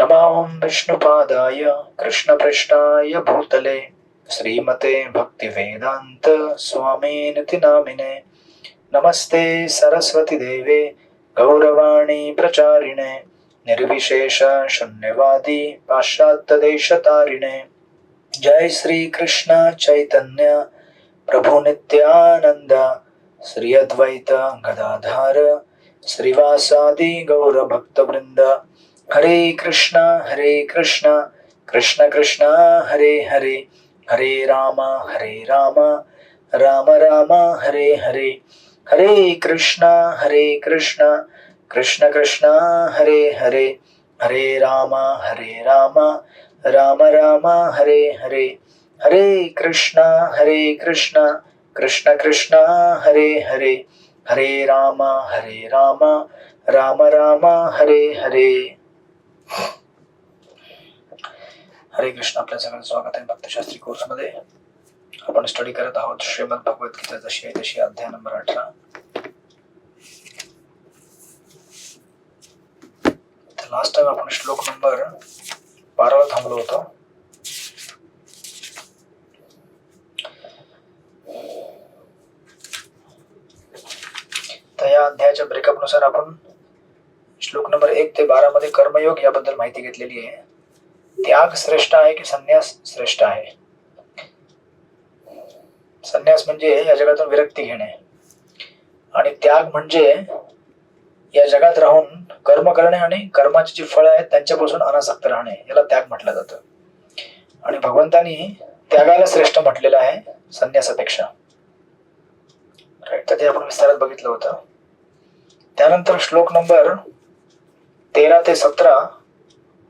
नमां विष्णुपादाय कृष्णपृष्ठाय भूतले श्रीमते भक्तिवेदांत स्वामिनिति नामिने। नमस्ते सरस्वती देवे गौरवाणी प्रचारिणे निर्विशेष शून्यवादी पाश्चात्य देशतारिणे। जय श्री कृष्ण चैतन्य प्रभु नित्यानंद श्री अद्वैत गदाधर श्रीवासादि गौर भक्त वृंद। हरे कृष्ण कृष्ण कृष्ण हरे हरे, हरे राम राम राम हरे हरे। हरे कृष्ण कृष्ण कृष्ण हरे हरे, हरे राम राम राम हरे हरे। हरे कृष्ण कृष्ण कृष्ण हरे हरे, हरे राम राम राम हरे हरे। हरे कृष्ण, आपल्या सगळ्यांचं स्वागत आहे भक्तशास्त्री कोर्स मध्ये। आपण स्टडी करत आहोत श्रीमद भगवद्गीता जशी आहे तशी, अध्याय नंबर 18। लास्ट टाइम आपण श्लोक नंबर 12 वर थांबलो होतो। तर या अध्यायाच्या ब्रेकअप नुसार आपण श्लोक नंबर 1 ते 12 मध्ये कर्मयोग याबद्दल माहिती घेतलेली आहे। त्याग श्रेष्ठ आहे की संन्यास श्रेष्ठ आहे? संन्यास म्हणजे या जगातून विरक्ती घेणे, आणि त्याग म्हणजे या जगात राहून कर्म करणे आणि कर्माची जी फळं आहेत त्यांच्यापासून अनासक्त राहणे, याला त्याग म्हटलं जातं। आणि भगवंतांनी त्यागाला श्रेष्ठ म्हटलेलं आहे संन्यासापेक्षा, राईट? तर ते आपण विस्तारात बघितलं होतं। त्यानंतर श्लोक नंबर 13 ते 17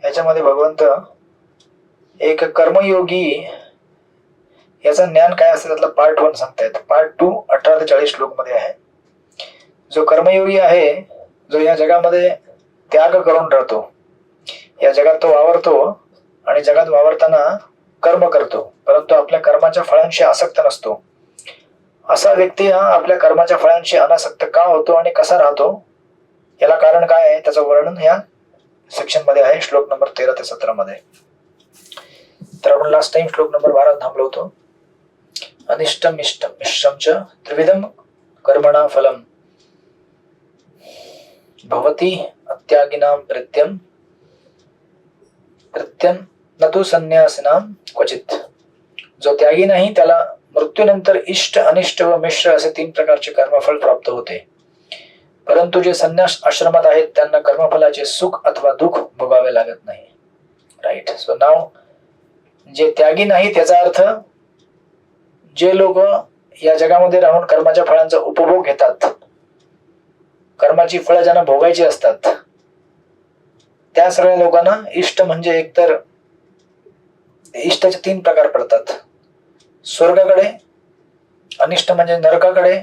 याच्यामध्ये भगवंत एक कर्मयोगी याचं ज्ञान काय असतं त्यातलं पार्ट 1 सांगतायत। पार्ट 2 18 ते 40 श्लोक मध्ये आहे। जो कर्मयोगी आहे, जो या जगामध्ये त्याग करून राहतो, या जगात तो वावरतो आणि जगात वावरताना कर्म करतो, परंतु आपल्या कर्माच्या फळांशी आसक्त नसतो, असा व्यक्ती हा आपल्या कर्माच्या फळांशी अनासक्त का होतो आणि कसा राहतो, याला कारण काय आहे त्याचं वर्णन या सेक्शन मध्ये आहे, श्लोक नंबर 13 ते 17 मध्ये। तर आपण लास्ट टाइम श्लोक नंबर 12 थांबलो होतो। अनिष्टम इष्टम मिश्रम च त्रिविधम कर्मणा फलम भवति अत्यागिनां प्रत्यम न तु संन्यासिनां क्वचित। जो त्यागी नाही त्याला मृत्यूनंतर इष्ट अनिष्ट व मिश्र असे 3 प्रकारचे कर्मफल प्राप्त होते, परंतु जे संन्यास आश्रमात आहेत त्यांना कर्मफलाचे सुख अथवा दुःख भोगावे लागत नाही, राईट? सो नाव जे त्यागी नाही त्याचा अर्थ जे लोक या जगामध्ये राहून कर्माच्या फळांचा उपभोग घेतात, कर्माची फळं ज्यांना भोगायची असतात, त्या सगळ्या लोकांना इष्ट म्हणजे एकतर इष्टाचे 3 प्रकार पडतात, स्वर्गाकडे, अनिष्ट म्हणजे नरकाकडे,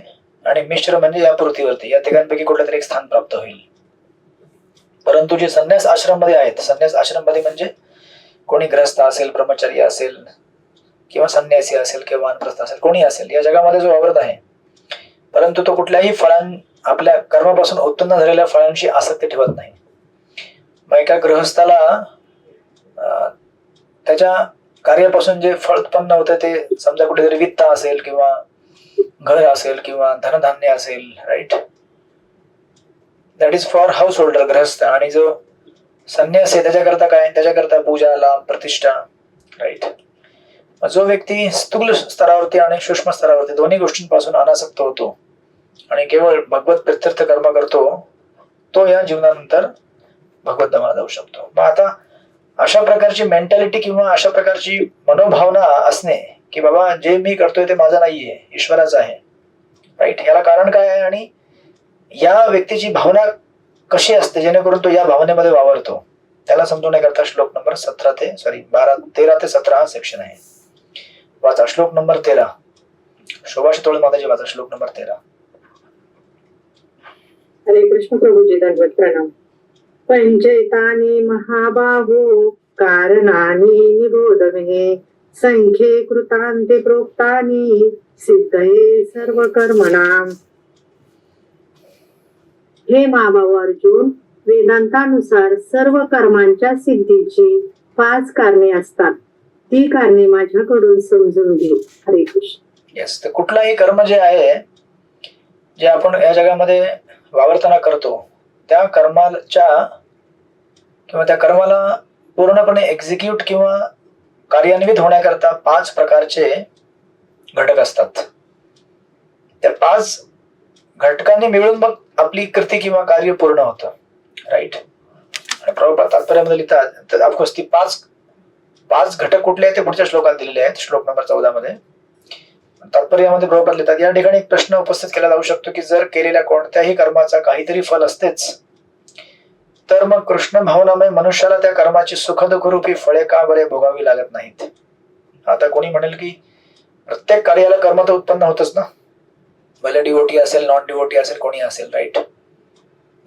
आणि मिश्र म्हणजे या पृथ्वीवरती, या तिघांपैकी कुठलं तरी एक स्थान प्राप्त होईल। परंतु जे संन्यास आश्रम मध्ये आहेत, संन्यास आश्रम मध्ये म्हणजे कोणी ग्रस्त असेल, ब्रह्मचारी असेल, किंवा संन्यासी असेल, किंवा वानप्रस्थ असेल, कोणी असेल, या जगामध्ये जो वावरत आहे, परंतु तो कुठल्याही आपल्या कर्मापासून उत्पन्न झालेल्या फळांशी आसक्ती ठेवत नाही। मग एका गृहस्थाला त्याच्या कार्यापासून जे फळ उत्पन्न होतं ते समजा कुठेतरी वित्त असेल, किंवा घर असेल, किंवा धनधान्य असेल, right? That is for house holder, गृहस्थ। आणि जो संन्यास आहे त्याच्याकरता काय? त्याच्याकरता पूजा, लाभ, प्रतिष्ठा, राईट? जो व्यक्ती स्थूल स्तरावरती आणि सूक्ष्म स्तरावरती दोन्ही गोष्टींपासून अनासक्त होतो आणि केवळ भगवत प्रीत्यर्थ कर्म करतो, तो या जीवनानंतर भगवत धामाला जाऊ शकतो। मग आता अशा प्रकारची मेंटॅलिटी किंवा अशा प्रकारची मनोभावना असणे की बाबा जे मी करतोय ते माझं नाहीये, ईश्वराचं आहे, राईट? याला कारण काय आहे आणि या व्यक्तीची भावना कशी असते जेणेकरून तो या भावनेमध्ये वावरतो, त्याला समजून करता श्लोक नंबर 13 ते 17 हा सेक्शन आहे। वाचा श्लोक नंबर 13। शोभा शितोळे माताजी वाचा श्लोक नंबर 13। हरे कृष्ण प्रभुजी, दंडवत प्रणाम। पंचैतानि महाबाहो कारणानि निबोध मे, संख्ये कृतान्ते प्रोक्तानि सिद्धये सर्व कर्मणाम। हे महाभाव अर्जुन, वेदांतानुसार सर्व कर्मांच्या सिद्धीची 5 कारणे असतात. ती कारणे माझ्याकडून समजून घे. हरे कृष्ण. येस, तर कुठलाही कर्म जे आहे, जे आपण या जगामध्ये वावरताना करतो, त्या कर्माच्या किंवा त्या कर्माला पूर्णपणे एक्झिक्यूट किंवा कार्यान्वित होण्याकरता 5 प्रकारचे घटक असतात. त्या 5 घटकांनी मिळून मग आपली कृती किंवा कार्य पूर्ण होतं. राईट. आणि प्रभुपाद तात्पर्यामध्ये लिहितात, तर ऑफकोर्स ती 5 घटक कुठले आहेत ते पुढच्या श्लोकात दिलेले आहेत, श्लोक नंबर 14 मध्ये. तात्पर्यामध्ये प्रभुपाद लिहितात, या ठिकाणी एक प्रश्न उपस्थित केला जाऊ शकतो की जर केलेल्या कोणत्याही कर्माचा काहीतरी फल असतेच, तर मग कृष्ण भावनामय मनुष्याला त्या कर्माची सुखदुःखरूपी फळे का बरे भोगावी लागत नाहीत. आता कोणी म्हणेल की प्रत्येक कार्याला कर्म तर उत्पन्न होतच ना, भले डिवोटी असेल, नॉन डिवोटी असेल, कोणी असेल. राईट.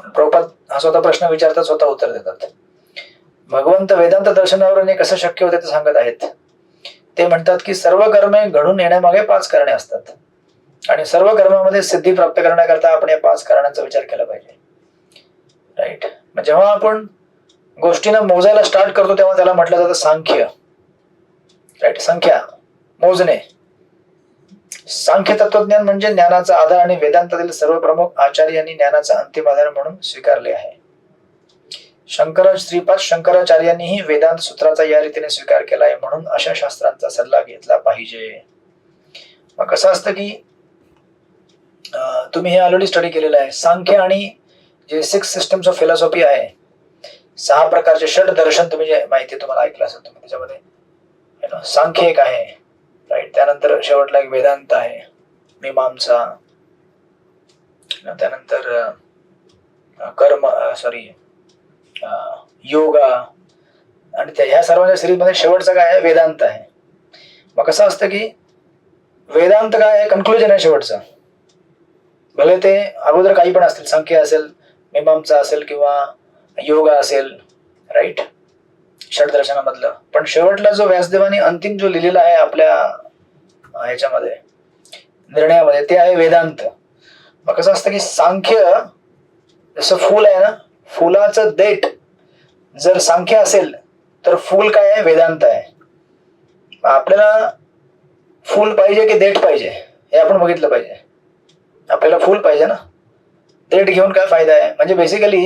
प्रभुपाद हा स्वतः प्रश्न विचारतात, स्वतः उत्तर देतात. भगवंत वेदांत दर्शनावरून कसं शक्य होते ते सांगत आहेत. ते म्हणतात की सर्व कर्मे घडून येण्यामागे 5 कारणे असतात आणि सर्व कर्मामध्ये सिद्धी प्राप्त करण्याकरता आपण या 5 कारणांचा विचार केला पाहिजे. राईट. मग जेव्हा आपण गोष्टींना मोजायला स्टार्ट करतो तेव्हा त्याला म्हटलं जातं सांख्य. राईट. संख्या मोजणे. सांख्य तत्वज्ञान म्हणजे ज्ञानाचा आधार आणि वेदांतातील सर्व प्रमुख आचार्यांनी ज्ञानाचा अंतिम आधार म्हणून स्वीकारले आहे. श्रीपाद शंकराचार्यांनीही वेदांत सूत्राचा या रीतीने स्वीकार केला आहे, म्हणून अशा शास्त्रांचा सल्ला घेतला पाहिजे. मग कसं असतं की तुम्ही हे ऑलरेडी स्टडी केलेलं आहे. सांख्य आणि जे 6 सिस्टम्स ऑफ फिलॉसॉफी आहे, 6 प्रकारचे षट दर्शन, तुम्ही जे माहिती तुम्हाला ऐकलं असेल तुम्ही, त्याच्यामध्ये सांख्य एक आहे. राईट. त्यानंतर शेवटला एक वेदांत आहे, मीमांसा, त्यानंतर योगा, आणि ह्या सर्वांच्या सिरीज मध्ये शेवटचं काय आहे, वेदांत आहे. मग कसं असतं की वेदांत काय आहे, कन्क्लुजन आहे शेवटचं. भले ते अगोदर काही पण असतील, संख्या असेल, मीमांसा असेल किंवा योगा असेल. राईट. षटदर्शनामधलं, पण शेवटला जो व्यासदेवानी अंतिम जो लिहिलेला आहे आपल्या ह्याच्यामध्ये निर्णयामध्ये, ते आहे वेदांत. मग कसं असतं की सांख्य जसं फूल आहे ना, फुलाचं देठ जर सांख्य असेल तर फूल काय आहे, वेदांत आहे. आपल्याला फूल पाहिजे की देठ पाहिजे हे आपण बघितलं पाहिजे. आपल्याला फूल पाहिजे ना, देठ घेऊन काय फायदा आहे. म्हणजे बेसिकली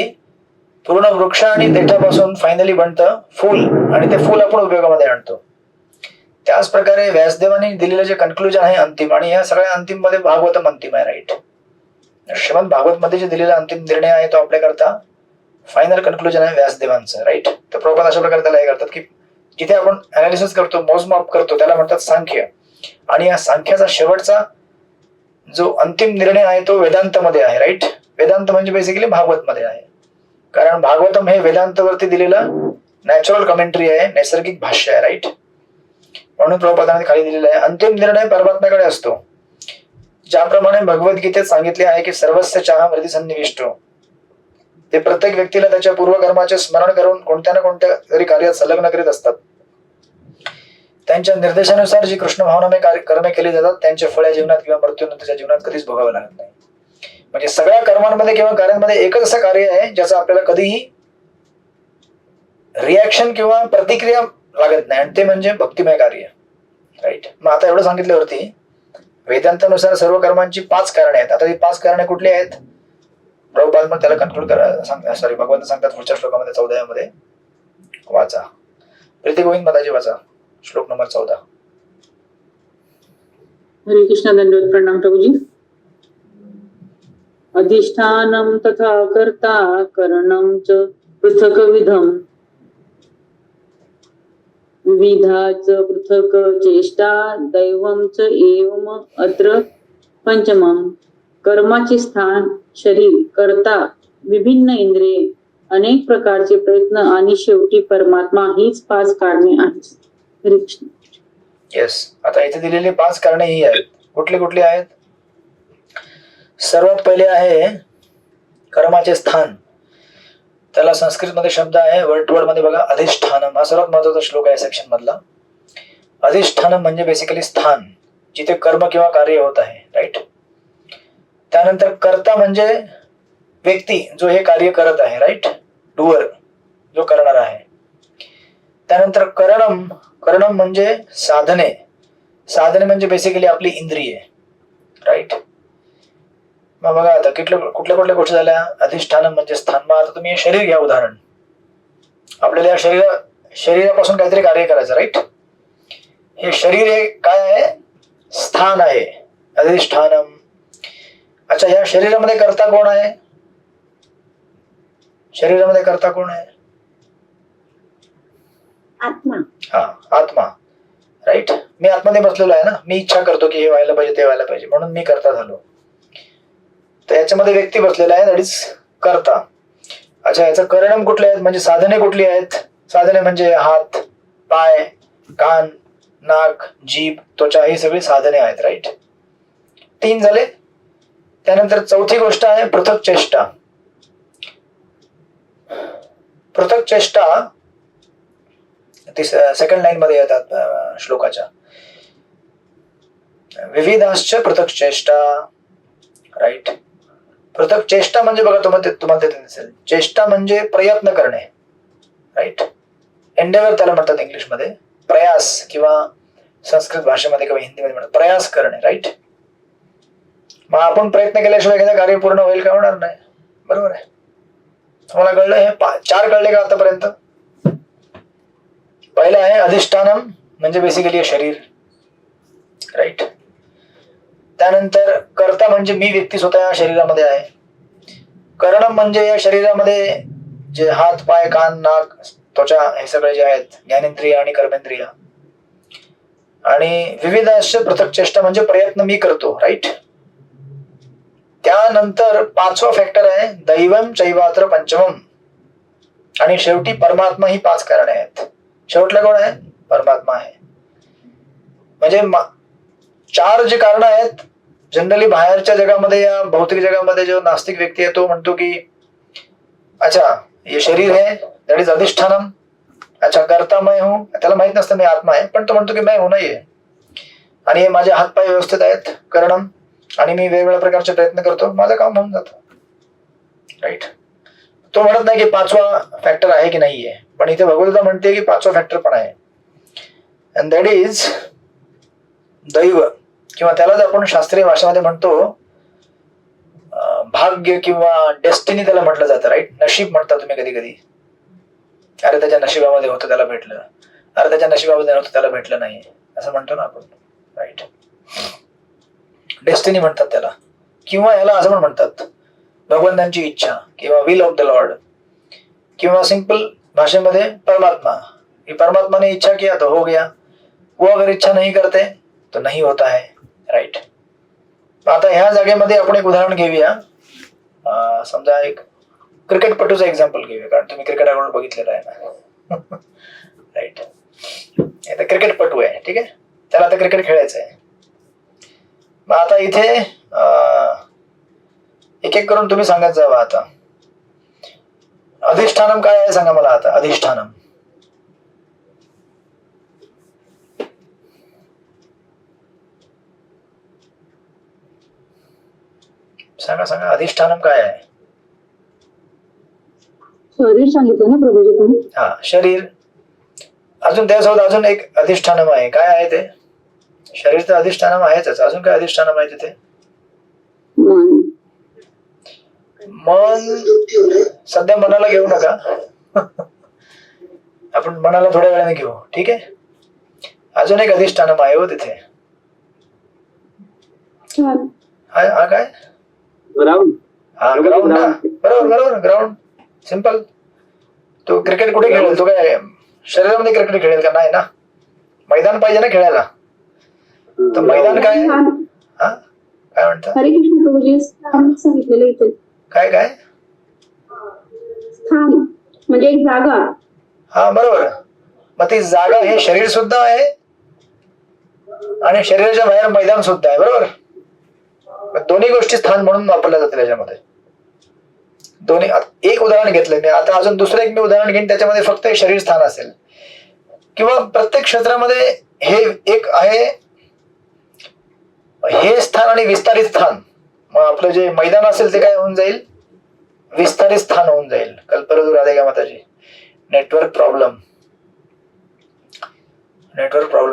पूर्ण वृक्ष आणि देठापासून फायनली बनतं फूल, आणि ते फूल आपण उपयोगामध्ये आणतो. त्याच प्रकारे व्यासदेवानी दिलेलं जे कन्क्लुजन आहे अंतिम, आणि या सगळ्या अंतिम मध्ये भागवतम अंतिम आहे. राईट. श्रीमद भागवत मध्ये जे दिलेला अंतिम निर्णय आहे तो आपल्याकरता फायनल कन्क्लुजन आहे व्यासदेवांचं. राईट. तर प्रभुपाद अशा प्रकारे त्याला हे करतात की जिथे आपण अनालिसिस करतो, मोजमाप करतो, त्याला म्हणतात सांख्य. आणि या सांख्याचा शेवटचा जो अंतिम निर्णय आहे तो वेदांतमध्ये आहे. राईट. वेदांत म्हणजे बेसिकली भागवत मध्ये आहे, कारण भागवतम हे वेदांतवरती दिलेलं नॅचरल कमेंट्री आहे, नैसर्गिक भाष्य आहे. राईट. म्हणून प्रभुपादाने खाली दिलेला आहे, अंतिम निर्णय परमात्म्याकडे असतो. ज्याप्रमाणे भगवद्गीतेत सांगितले आहे की सर्वस्य चाहम हृदि सन्निविष्टो, ते प्रत्येक व्यक्तीला त्याच्या पूर्वकर्माचे स्मरण करून कोणत्या ना कोणत्या तरी कार्यात संलग्न करीत असतात. त्यांच्या निर्देशानुसार जी कृष्ण भावनामय कर्मे केली जातात त्यांचे फळ या जीवनात किंवा मृत्यूनंतरच्या जीवनात कधीच भोगावे लागत नाही. म्हणजे सगळ्या कर्मांमध्ये किंवा कार्यांमध्ये एकच असं कार्य आहे ज्याचं आपल्याला कधीही रिॲक्शन किंवा प्रतिक्रिया लागत नाही, आणि ते म्हणजे भक्तिमय कार्य. राईट. मग आता एवढं सांगितल्यावरती वेदांतानुसार सर्व कर्मांची 5 कारणे आहेत. आता ही 5 कारणे कुठली आहेत, प्रभुपाद मग त्याला कन्क्लूड भगवंत सांगतात पुढच्या श्लोकामध्ये 14 मध्ये. वाचा प्रीती गोविंद माताजी, वाचा श्लोक नंबर 14. हरे कृष्ण. दंडवत प्रणाम प्रभुजी. अधिष्ठानम तथा कर्ता करणम च पृथक विधम विविधाच पृथक चेष्टा दैवम च एवम अत्र पंचमम. कर्माचे स्थान शरीर, कर्ता, विभिन्न इंद्रिये, अनेक प्रकारचे प्रयत्न आणि शेवटी परमात्मा हीच 5 कारणे आहेत. हरे कृष्ण. येस. आता इथे दिलेली 5 कारणे ही आहेत. कुठली कुठली आहेत? सर्वात पहिले आहे कर्माचे स्थान. त्याला संस्कृत मध्ये शब्द आहे, वर्ड मध्ये बघा, अधिष्ठानम. हा सर्वात महत्वाचा श्लोक आहे सेक्शन मधला. अधिष्ठानम म्हणजे बेसिकली स्थान, जिथे कर्म किंवा कार्य होत आहे. राईट. त्यानंतर कर्ता म्हणजे व्यक्ती जो हे कार्य करत आहे. राईट. डुअर, जो करणारा आहे. त्यानंतर करणम, करणम म्हणजे साधने. साधने म्हणजे बेसिकली आपली इंद्रिये, राईट. मग बघा आता कुठल्या कुठल्या गोष्टी झाल्या. अधिष्ठानम म्हणजे स्थान. मग आता तुम्ही शरीर घ्या उदाहरण. आपल्याला या शरीरापासून काहीतरी कार्य करायचं, राईट. हे शरीर हे काय आहे, स्थान आहे, अधिष्ठानम. अच्छा, या शरीरामध्ये कर्ता कोण आहे, शरीरामध्ये कर्ता कोण आहे, आत्मा. हा, आत्मा, राईट. मी आतमध्ये बसलेलो आहे ना, मी इच्छा करतो की हे व्हायला पाहिजे ते व्हायला पाहिजे, म्हणून मी कर्ता झालो. तर याच्यामध्ये व्यक्ती बसलेला आहे, दॅट इज कर्ता. अच्छा, याचं करणम कुठले आहेत, म्हणजे साधने कुठली आहेत. साधने म्हणजे हात, पाय, कान, नाक, जीभ, त्वचा, ही सगळी साधने आहेत, राईट. 3 झाले. त्यानंतर चौथी गोष्ट आहे पृथक चेष्टा. पृथक चेष्टा सेकंड लाईन मध्ये येतात श्लोकाच्या. विविधाश्च पृथक चेष्टा, राईट. पृथक चेष्टा म्हणजे बघा, तुम्हाला ते दिसेल, चेष्टा म्हणजे प्रयत्न करणे, राईट. एंडेवर त्याला म्हणतात इंग्लिशमध्ये, प्रयास, किंवा संस्कृत भाषेमध्ये किंवा हिंदीमध्ये म्हणतात प्रयास करणे, राईट. मग आपण प्रयत्न केल्याशिवाय एखादं कार्य पूर्ण होईल का, होणार नाही, बरोबर आहे. तुम्हाला कळलं, हे 4 कळले का आतापर्यंत. पहिलं आहे अधिष्ठानम, म्हणजे बेसिकली शरीर, राईट. त्यानंतर कर्ता म्हणजे मी व्यक्ती स्वतः या शरीरामध्ये आहे. करणम म्हणजे या शरीरामध्ये जे हात, पाय, कान, नाक, त्वचा, हे सगळे जे आहेत, ज्ञानेंद्रिय आणि कर्मेंद्रिय. आणि विविधाश्च पृथक चेष्टा म्हणजे प्रयत्न मी करतो, राईट. त्यानंतर 5वा फॅक्टर आहे दैवम चैवात्र पंचमम. आणि शेवटी परमात्मा, ही 5 कारणे आहेत. शेवटला कोण आहे, परमात्मा आहे. म्हणजे 4 जे कारण आहेत, जनरली बाहेरच्या जगामध्ये, या भौतिक जगामध्ये जो नास्तिक व्यक्ती आहे तो म्हणतो की अच्छा हे शरीर है, दॅट इज अधिष्ठानम. अच्छा, करता मैं हूं, त्याला माहित नसतं मी आत्मा आहे, पण तो म्हणतो की मैं हूं नाही आहे, आणि हे माझे हातपाय व्यवस्थित आहेत, करणम, आणि मी वेगवेगळ्या प्रकारचे प्रयत्न करतो, माझं काम होऊन जातं, राईट. तो म्हणत नाही की 5वा फॅक्टर आहे की नाहीये, पण इथे भगवद्गीता म्हणते की 5वा फॅक्टर पण आहे, अँड दॅट इज दैव, किंवा त्यालाच आपण शास्त्रीय भाषेमध्ये म्हणतो भाग्य किंवा डेस्टिनी त्याला म्हटलं जातं, राईट. नशीब म्हणता तुम्ही कधी कधी. अरे त्याच्या नशिबामध्ये होतं त्याला भेटलं, अरे त्याच्या नशिबामध्ये नव्हतं त्याला भेटलं नाही, असं म्हणतो ना आपण, राईट. डेस्टिनी म्हणतात त्याला, किंवा याला असं पण म्हणतात भगवंतांची इच्छा, किंवा विल ऑफ द लॉर्ड, किंवा सिंपल भाषेमध्ये परमात्मा. ही परमात्मा ने इच्छा किया तो हो गया, वो अगर इच्छा नहीं करते तो नहीं होता है, राईट. आता ह्या जागेमध्ये आपण एक उदाहरण घेऊया. समजा एक क्रिकेटपटूचं एक्झाम्पल घेऊया, कारण तुम्ही क्रिकेट अगोदर बघितलेलं आहे ना, राईट. आता क्रिकेटपटू आहे, ठीक आहे, त्याला आता क्रिकेट खेळायचं आहे. मग आता इथे एक एक करून तुम्ही सांगत जावा. आता अधिष्ठानम काय आहे सांगा मला. आता अधिष्ठानम सांगा, सांगा. अधिष्ठानम काय आहे. शरीर सांगितलं ना प्रभूजी तुम्ही. हा, शरीर. अजून त्यासोबत अजून एक अधिष्ठानम आहे. काय आहे ते. शरीर तर अधिष्ठानम आहेच. अजून काय अधिष्ठानम आहे तिथे. मन. मन सध्या मनाला घेऊ नका, आपण मनाला थोड्या वेळाने घेऊ, ठीक आहे. अजून एक अधिष्ठानम आहे हो तिथे. हा काय. ग्राउंड. हा, ग्राउंड ना. बरोबर बरोबर, ग्राउंड. सिंपल. तो क्रिकेट कुठे खेळेल. तो काय शरीरामध्ये क्रिकेट खेळेल का. नाही ना, मैदान पाहिजे ना खेळायला. तर मैदान काय. हा काय म्हणतात. हरे कृष्ण प्रभूजी. स्थान सांगितलेलं इथे. काय काय. स्थान म्हणजे एक जागा. हा बरोबर. मग ती जागा हे शरीर सुद्धा आहे आणि शरीराच्या बाहेर मैदान सुद्धा आहे. बरोबर. दोन्ही गोष्टी स्थान म्हणून वापरल्या जातील याच्यामध्ये. दोन्ही. एक उदाहरण घेतलंय मी. आता अजून दुसरं एक मी उदाहरण घेईन, त्याच्यामध्ये फक्त शरीर स्थान असेल. किंवा प्रत्येक क्षेत्रामध्ये हे एक आहे हे स्थान आणि विस्तारित स्थान. मग आपलं जे मैदान असेल ते काय होऊन जाईल. विस्तारित स्थान होऊन जाईल. कल्पवृदू राधिका माताजी. नेटवर्क प्रॉब्लेम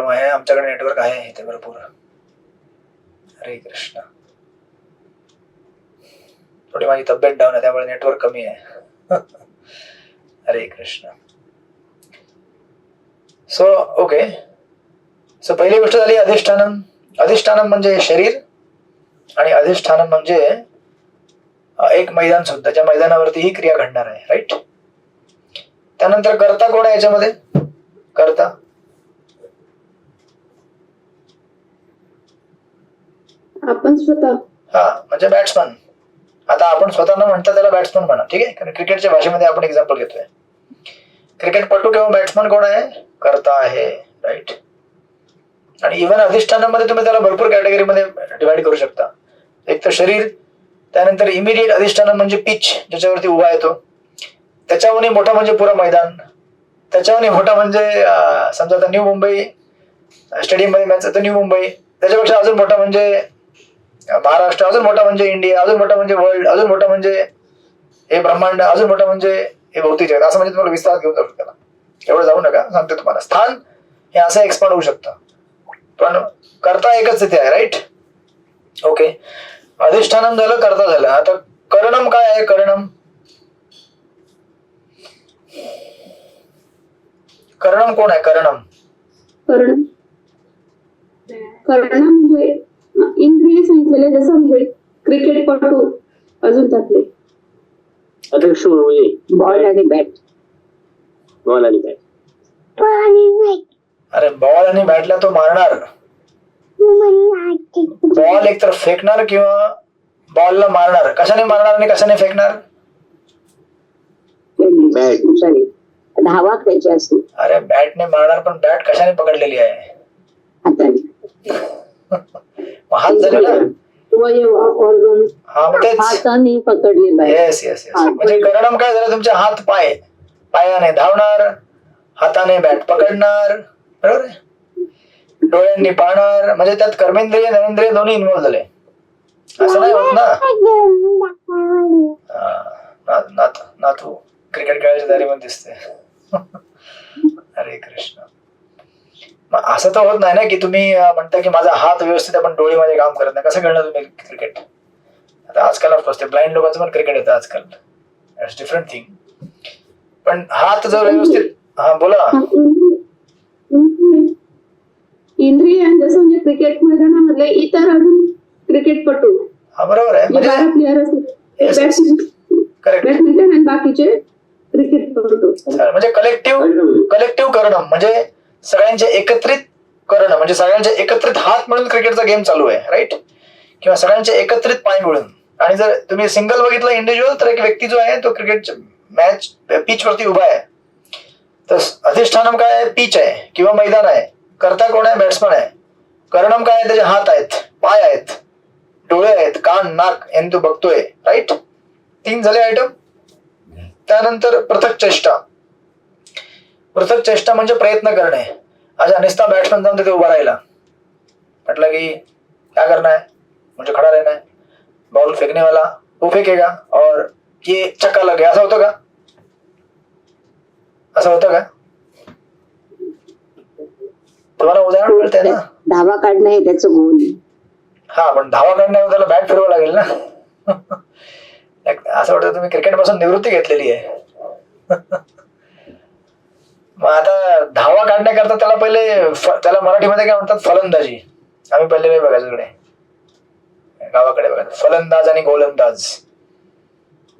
आहे. आमच्याकडे नेटवर्क आहे इथे भरपूर. हरे कृष्ण. थोडी माझी तब्येत डाऊन आहे त्यामुळे नेटवर्क कमी आहे. हरे कृष्ण. So okay. सो पहिली गोष्ट झाली अधिष्ठानम. अधिष्ठानम म्हणजे शरीर आणि अधिष्ठानम म्हणजे एक मैदान सुद्धा, ज्या मैदानावरती ही क्रिया घडणार आहे. राईट. त्यानंतर कर्ता कोण आहे याच्यामध्ये? कर्ता आपण स्वतः. हा म्हणजे बॅट्समन. आता आपण स्वतः न म्हणता त्याला बॅट्समन म्हणा. ठीक आहे, कारण क्रिकेटच्या भाषेमध्ये आपण एक्झाम्पल घेतोय. क्रिकेटपटू किंवा बॅट्समन कोण आहे? कर्ता आहे. राईट. आणि इव्हन अधिष्ठानामध्ये तुम्ही त्याला भरपूर कॅटेगरीमध्ये डिवाइड करू शकता. एक तर शरीर, त्यानंतर इमिडिएट अधिष्ठान म्हणजे पिच ज्याच्यावरती उभा येतो, त्याच्याहूनही मोठा म्हणजे पुरा मैदान, त्याच्याहूनही मोठा म्हणजे समजा आता न्यू मुंबई स्टेडियम मध्ये मॅच तर न्यू मुंबई, त्याच्यापेक्षा अजून मोठा म्हणजे महाराष्ट्र, अजून मोठा म्हणजे इंडिया, अजून मोठा म्हणजे वर्ल्ड, अजून मोठा म्हणजे हे ब्रह्मांड, अजून मोठा म्हणजे हे भौतिक जगत. असं म्हणजे तुम्हाला विस्तार घेऊन जाऊ त्याला. एवढं जाऊ नका, सांगते तुम्हाला. स्थान हे असं एक्सपांड होऊ शकतं, पण कर्ता एकच तिथे आहे. राईट. ओके. अधिष्ठानम झालं, कर्ता झालं. आता करणम काय आहे? करणम कोण आहे? करणम म्हणजे इंद्रिय सांगितलेले, जसं म्हणजे क्रिकेटपटू अजून त्यातले अध्यक्ष म्हणजे बॉल आणि बॅट. अरे बॉल आणि बॅटला तो मारणार. बॉल एकतर फेकणार किंवा बॉलला मारणार. कशाने मारणार आणि कशाने फेकणार? धावा त्याची असते. अरे बॅटने मारणार, पण बॅट कशाने पकडलेली आहे? हात झाले ना. ऑर्गन हा मग तेच. हाताने पकडलेला आहे. Yes yes yes. म्हणजे करणम काय झालं? तुमचे हात पाय, पायाने धावणार, हाताने बॅट पकडणार, बरोबर आहे, डोळ्यांनी पाहणार. म्हणजे त्यात कर्मेंद्रिय ज्ञानेंद्रिय दोन्ही इन्व्हॉल्व झाले. असं नाही होत ना. नातू क्रिकेट खेळायच्या तयारीमध्ये दिसते. हरे कृष्ण. मग असं तर होत नाही ना की तुम्ही म्हणता की माझा हात व्यवस्थित आहे पण डोळे माझे काम करत नाही. कसं खेळणार तुम्ही क्रिकेट? आता आजकाल ऑफकोर्स ते ब्लाइंड लोकांचं पण क्रिकेट येतं आजकाल. That's different thing. पण हात जर व्यवस्थित. हा बोला. इंद्रिय जसं म्हणजे क्रिकेट मैदानामधले इतर अजून क्रिकेटपटू. हा बरोबर आहे. म्हणजे 12 प्लेअर असतात. करेक्ट. बॅडमिंटन आणि बाकीचे क्रिकेटपटू. म्हणजे कलेक्टिव्ह करणं म्हणजे सगळ्यांचे एकत्रित करणं, म्हणजे सगळ्यांचे एकत्रित हात मिळून क्रिकेटचा गेम चालू आहे. राईट. किंवा सगळ्यांचे एकत्रित पाय मिळून. आणि जर तुम्ही सिंगल बघितलं इंडिव्हिज्युअल, तर एक व्यक्ती जो आहे तो क्रिकेट मॅच पिच वरती उभा आहे. तर अधिष्ठानम काय आहे? पिच आहे किंवा मैदान आहे. कर्ता कोण आहे? बॅट्समन आहे. करणम काय आहे? त्याचे हात आहेत, पाय आहेत, डोळे आहेत, कान, नाक यांनी तो बघतोय. राईट. 3 झाले आयटम. त्यानंतर पृथक चेष्टा. पृथक चेष्टा म्हणजे प्रयत्न करणे. अच्छा निस्ता बॅट्समन जाऊन तिथे उभा राहिला, म्हटलं की क्या करना है, मुझे खड़ा रहना है, बॉल फेंकने वाला वो फेंकेगा और ये छक्का लग गया. असं होतं का? असं होतं का? तुम्हाला उदाहरण मिळतंय ना. धावा काढणं हे त्याचं गोल. हा पण धावा काढण्यावर त्याला बॅट फिरवावं लागेल ना. असं वाटतं तुम्ही क्रिकेट पासून निवृत्ती घेतलेली आहे. मग आता धावा काढण्याकरता त्याला पहिले त्याला मराठीमध्ये काय म्हणतात? फलंदाजी. आम्ही पहिले नाही बघायचो इकडे गावाकडे बघायचं फलंदाज आणि गोलंदाज.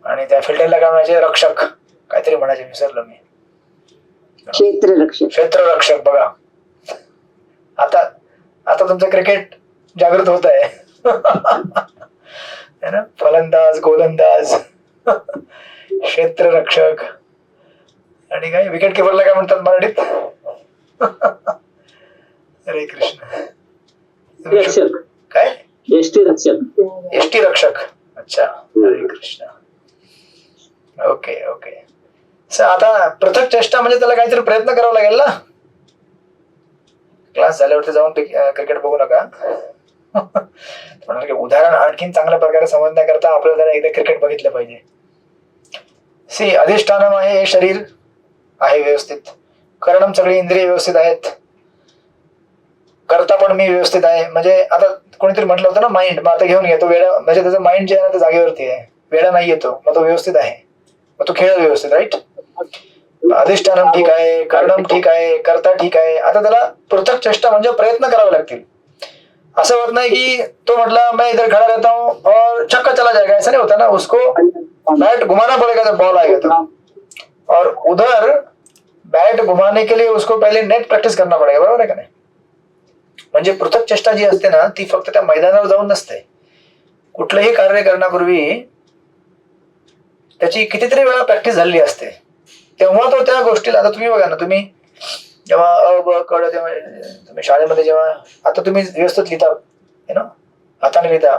आणि त्या फिल्डरला काय म्हणायचे? रक्षक काहीतरी म्हणायचे, विसरलो मी. क्षेत्ररक्षक. बघा आता तुमचं क्रिकेट जागृत होत आहे. ना. फलंदाज, गोलंदाज, क्षेत्ररक्षक आणि काय विकेट किपरला काय म्हणतात मराठीत? हरे कृष्ण. रक्षक. काय? यष्टी रक्षक. अच्छा. हरे कृष्ण. Okay okay. आता पृथक चेष्टा म्हणजे त्याला काहीतरी प्रयत्न करावा लागेल ना. क्लास झाल्यावरती जाऊन क्रिकेट बघू नका. उदाहरण आणखीन चांगल्या प्रकारे समजण्याकरता आपल्याला जरा एकदा क्रिकेट बघितलं पाहिजे. अधिष्ठानम आहे हे शरीर आहे व्यवस्थित, करणम सगळी इंद्रिय व्यवस्थित आहेत, करता पण मी व्यवस्थित आहे. म्हणजे आता कोणीतरी म्हटलं होतं ना माइंड, मग आता घेऊन येतो वेळा, म्हणजे त्याचं माइंड जे आहे ना ते जागेवरती आहे, वेळा नाही येतो, मग तो व्यवस्थित आहे, मग तो खेळ व्यवस्थित, राईट. अधिष्ठानम ठीक आहे, करणम ठीक आहे, करता ठीक आहे. आता त्याला पृथक चेष्टा म्हणजे प्रयत्न करावे लागतील. असं होत नाही की तो म्हटला मैं इधर खड़ा रहता हूँ और छक्का चला जाएगा, ऐसा नहीं होता ना. उसको बैट घुमाना पड़ेगा जब बॉल आएगा तो, और उधर बैट घुमाने के लिए उसको पहले नेट प्रॅक्टिस करना पड़ेगा. बरोबर आहे का नाही. म्हणजे पृथक चेष्टा जी असते ना ती फक्त त्या मैदानावर जाऊन नसते. कुठलंही कार्य करण्यापूर्वी त्याची कितीतरी वेळा प्रॅक्टिस झालेली असते, तेव्हा तो त्या गोष्टीला. आता तुम्ही बघा ना, तुम्ही जेव्हा अ ब क ड तेव्हा तुम्ही शाळेमध्ये जेव्हा आता तुम्ही व्यवस्थित लिहिता ना, हाताने लिहिता,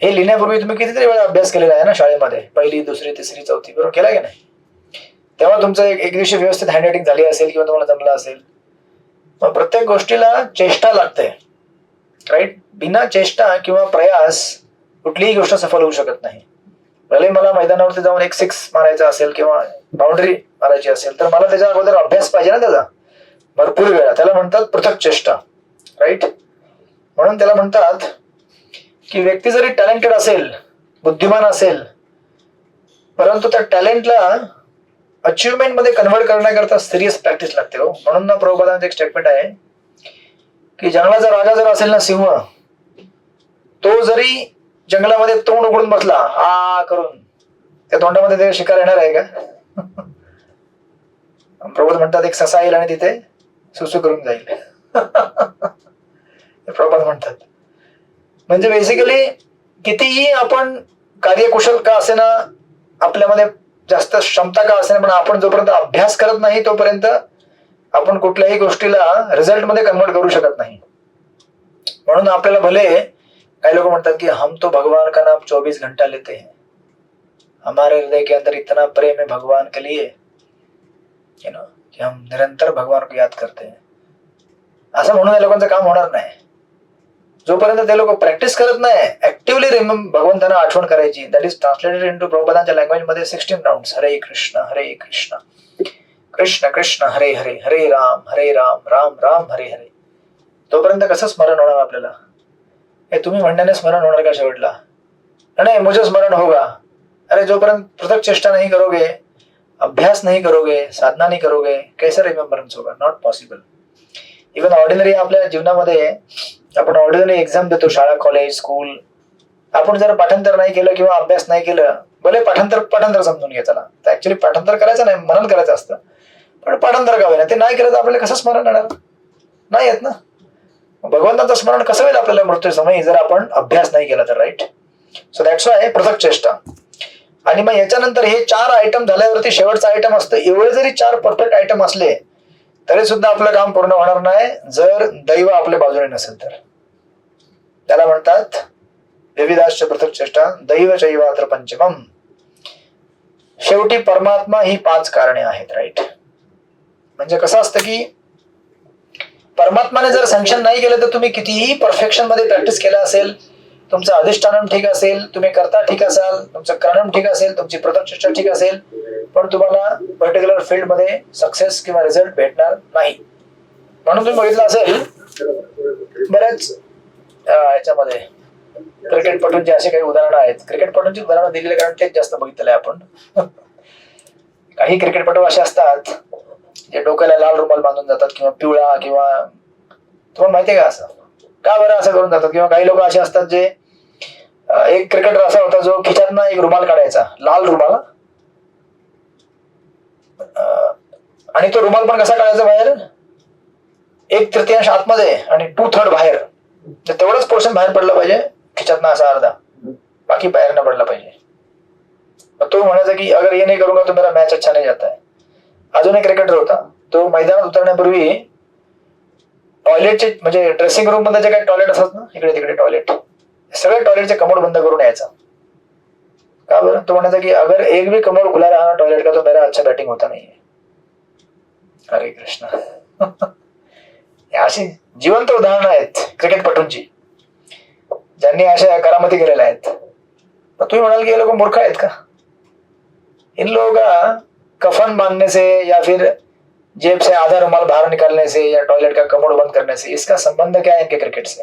हे लिहिण्यापूर्वी तुम्ही कितीतरी वेळा अभ्यास केलेला आहे ना शाळेमध्ये, पहिली दुसरी तिसरी चौथी, बरोबर केला की नाही. तेव्हा तुमचं एक दिवशी व्यवस्थित हँडरायटिंग झाली असेल किंवा तुम्हाला जमलं असेल. मग प्रत्येक गोष्टीला चेष्टा लागते, राईट. बिना चेष्टा किंवा प्रयास कुठलीही गोष्ट सफल होऊ शकत नाही. भले मला मैदानावरती जाऊन एक 6 मारायचा असेल किंवा बाउंड्री मारायची असेल, तर मला त्याच्या अगोदर अभ्यास पाहिजे ना त्याचा भरपूर वेळा. त्याला म्हणतात पृथक चेष्टा, राईट. म्हणून त्याला म्हणतात की व्यक्ती जरी टॅलेंटेड असेल, बुद्धिमान असेल, परंतु त्या टॅलेंटला अचिव्हमेंट मध्ये कन्व्हर्ट करण्याकरता सिरियस प्रॅक्टिस लागते. हो, म्हणून ना प्रभुपादांचं एक स्टेटमेंट आहे की जंगलाचा राजा जर असेल ना सिंह, तो जरी जंगलामध्ये तोंड उघडून बसला आ करून, त्या तोंडामध्ये ते शिकार येणार आहे का. प्रभुपाद म्हणतात एक ससा येईल आणि तिथे सुसू करून जाईल. प्रभुपाद म्हणतात म्हणजे बेसिकली कितीही आपण कार्यकुशल का असे ना, आपल्यामध्ये जास्त क्षमता का असे ना, पण आपण जोपर्यंत अभ्यास करत नाही तोपर्यंत आपण कुठल्याही गोष्टीला रिझल्ट मध्ये कन्वर्ट करू शकत नाही. म्हणून आपल्याला भले काही लोक म्हणतात की हम तो भगवान का नाम 24 घंटा लेते हैं, हमारे हृदय के अंदर इतना प्रेम है भगवान के लिए, यू नो, कि हम निरंतर भगवान को याद करते हैं. असं म्हणून या लोकांचं काम होणार नाही. जोपर्यंत ते लोक प्रॅक्टिस करत नाही, ऍक्टिव्हली भगवंतांना आठवण करायची. दॅट इज ट्रान्सलेटेड इनटू प्रभुपादांच्या लँग्वेज मध्ये 16 राउंड्स. हरे कृष्ण कृष्ण कृष्ण हरे हरे, हरे राम राम राम हरे हरे. तोपर्यंत कसं स्मरण होणार आपल्याला. हे तुम्ही म्हणण्याने स्मरण होणार का शेवटला. नाही मुझे स्मरण होगा. अरे जोपर्यंत पृथक चेष्टा नहीं करोगे, अभ्यास नहीं करोगे, साधना नहीं करोगे, कैसे रिमेम्बरन्स होगा. Not possible. इव्हन ऑर्डिनरी आपल्या जीवनामध्ये आपण ऑर्डिनरी एक्झाम देतो, शाळा कॉलेज स्कूल. आपण जर पाठांतर नाही केलं किंवा अभ्यास नाही केलं, भले पाठांतर समजून घ्या, त्याला ऍक्च्युली पाठांतर करायचं नाही, मनन करायचं असतं, पण पाठांतर का होईना ते नाही केलं तर आपल्याला कसं स्मरण येणार. नाही येत ना. भगवंताचं स्मरण कसं होईल आपल्याला मृत्यू समयी जर आपण अभ्यास नाही केला तर, राईट. सो दॅट्स वाय पृथक चेष्टा. आणि मग याच्यानंतर हे 4 आयटम झाल्यावरती शेवटचा आयटम असतं. एवढे जरी 4 परफेक्ट आयटम असले तरी सुद्धा आपलं काम पूर्ण होणार नाही जर दैव आपल्या बाजूने नसेल तर. त्याला म्हणतात विविधाश्च पृथक चेष्टा दैव चैवात्र पंचमम. शेवटी परमात्मा ही 5 कारणे आहेत, राईट. म्हणजे कसं असतं की परमात्माने जर सँक्शन नाही केलं तर तुम्ही कितीही परफेक्शन मध्ये प्रॅक्टिस केला असेल, तुमचं अधिष्ठानम ठीक असेल, तुम्ही करता ठीक असाल, तुमचं करणम ठीक असेल, तुमची पृथक चेष्टा ठीक असेल, पण तुम्हाला पर्टिक्युलर फील्ड मध्ये सक्सेस किंवा रिझल्ट भेटणार नाही. म्हणून तुम्ही बघितलं असेल बऱ्याच याच्यामध्ये क्रिकेटपटूंचे असे काही उदाहरणं आहेत. क्रिकेटपटूंची उदाहरणं दिलेली कारण तेच जास्त बघितलेलं आहे आपण. काही क्रिकेटपटू असे असतात जे डोक्याला लाल रुमाल बांधून जातात किंवा पिवळा, किंवा तुम्हाला माहितीये का असं का बरं असं करून जातात. किंवा काही लोक असे असतात जे एक क्रिकेटर असा होता जो खिच्यातनं एक रुमाल काढायचा, लाल रुमाल, आणि तो रुमाल पण कसा काढायचा बाहेर, 1/3 आतमध्ये आणि 2/3 बाहेर. तेवढंच पोर्शन बाहेर पडलं पाहिजे खिच्यातनं, असा अर्धा, बाकी बाहेर न पडला पाहिजे. तो म्हणायचा की अगर ये नहीं करूंगा तो मेरा मॅच अच्छा नहीं जाता है. अजून एक क्रिकेटर होता, तो मैदानात उतरण्यापूर्वी टॉयलेटचे म्हणजे ड्रेसिंग रूम मध्ये जे काही टॉयलेट असतात ना, इकडे तिकडे टॉयलेट, सगळे टॉयलेटचे कमोड बंद करून यायचा. का बरं. तो म्हणायचा की अगर एक भी कमोड खुला रहा टॉयलेट का तो मेरा अच्छा बॅटिंग होता नहीं है. हरे कृष्ण. अशी जिवंत उदाहरणं आहेत क्रिकेटपटूंची ज्यांनी अशा करामती केलेल्या आहेत. तुम्ही म्हणाल की हे लोक मूर्ख आहेत का. इन लोगों का कफन बांधने से या फिर जेब से आधा रुमाल बाहर निकालने से या टॉयलेट का कमोड बंद करने से इसका संबंध क्या है इनके क्रिकेट से?